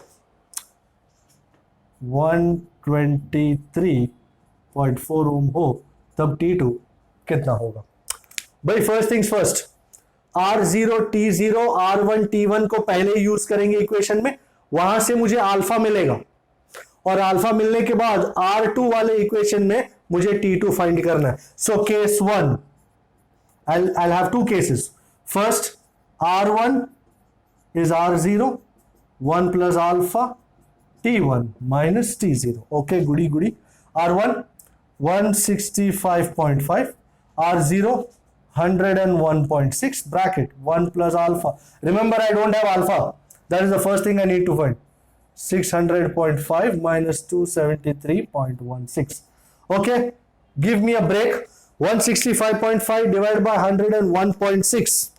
123.4 ohm हो तब T2 कितना होगा? भाई first things first, R0 T0 R1 T1 को पहले यूज करेंगे इक्वेशन में. वहां से मुझे अल्फा मिलेगा और अल्फा मिलने के बाद R2 वाले इक्वेशन में मुझे T2 फाइंड करना है. So case 1, I'll have two cases. First, R1 is R0, 1 plus alpha T1 minus T0. Okay, goody goody. R1 165.5, R0 101.6, bracket 1 plus alpha. Remember, I don't have alpha. That is the first thing I need to find. 600.5 minus 273.16. Okay, give me a break. 165.5 divided by 101.6.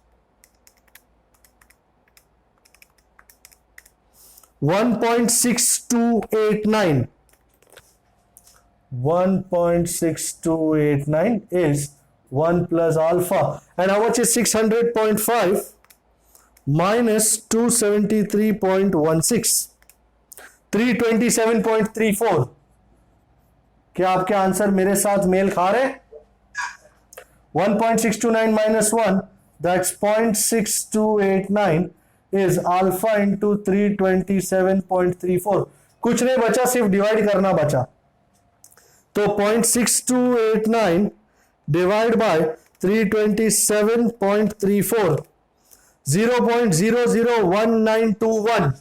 1.6289. 1.6289 is 1 plus alpha. And how much is 600.5 minus 273.16? 327.34. क्या आपके आंसर मेरे साथ मेल खा रहे? 1.629 minus 1, that's 0.6289 is alpha into 327.34. कुछ नहीं बचा, सिर्फ डिवाइड करना बचा. तो 0.6289 डिवाइड बाय 327.34, 0.001921.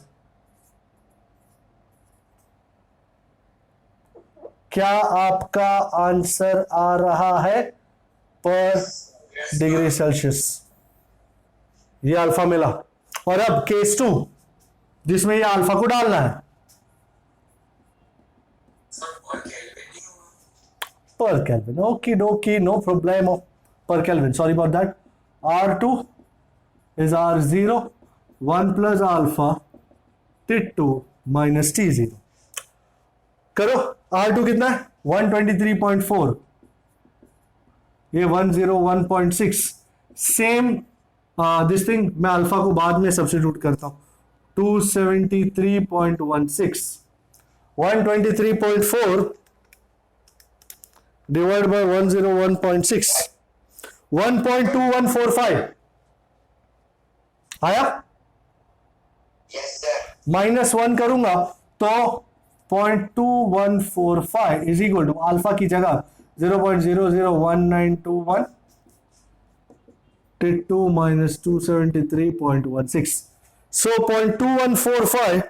क्या आपका आंसर आ रहा है पर डिग्री सेल्सियस? ये अल्फा मिला. और अब केस 2 जिसमें ये अल्फा को डालना है. Per kelvin. Okey dokey, no problem. Per kelvin, sorry about that. R2 is R0, 1 plus alpha T2 minus T0. करो. R2 कितना है? 123.4. ये 101.6. सेम दिस थिंग मैं अल्फा को बाद में सब्स्टिट्यूट करता हूं. 273.16. 123.4 डिवाइड बाय 101.6, 1.2145 आया. माइनस 1 करूंगा तो 0.2145 इज इक्वल टू अल्फा की जगह 0.001921 T2 minus 273.16. So 0.2145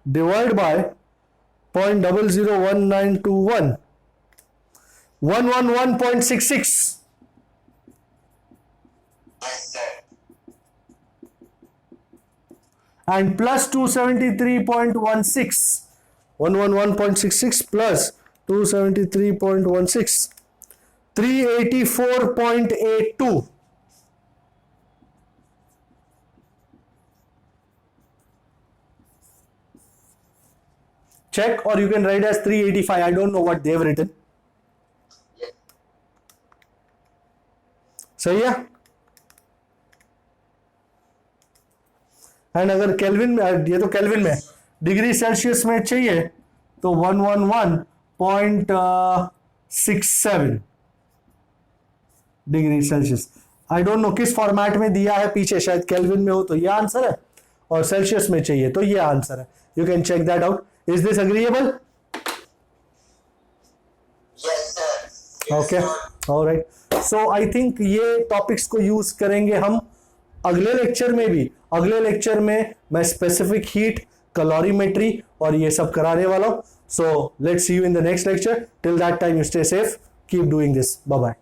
divided by 0.001921, 111.66. And plus 273.16, 111.66 plus 273.16, 384.82. Check, or you can write as 385. I don't know what they have written. सही है. एंड अगर केल्विन में, ये तो केल्विन में, डिग्री सेल्सियस में चाहिए तो 111.67 degree Celsius. I don't know किस फॉर्मेट में दिया है पीछे, शायद केल्विन में हो तो ये आंसर है, और सेल्सियस में चाहिए तो ये आंसर है. You can check that out. Is this agreeable? Okay, alright. So I think ये टॉपिक्स को यूज करेंगे हम अगले लेक्चर में भी. अगले लेक्चर में मैं स्पेसिफिक हीट, कैलोरीमेट्री और ये सब कराने वाला हूं. So let's see you in the next lecture. Till that time you stay safe, keep doing this. Bye bye.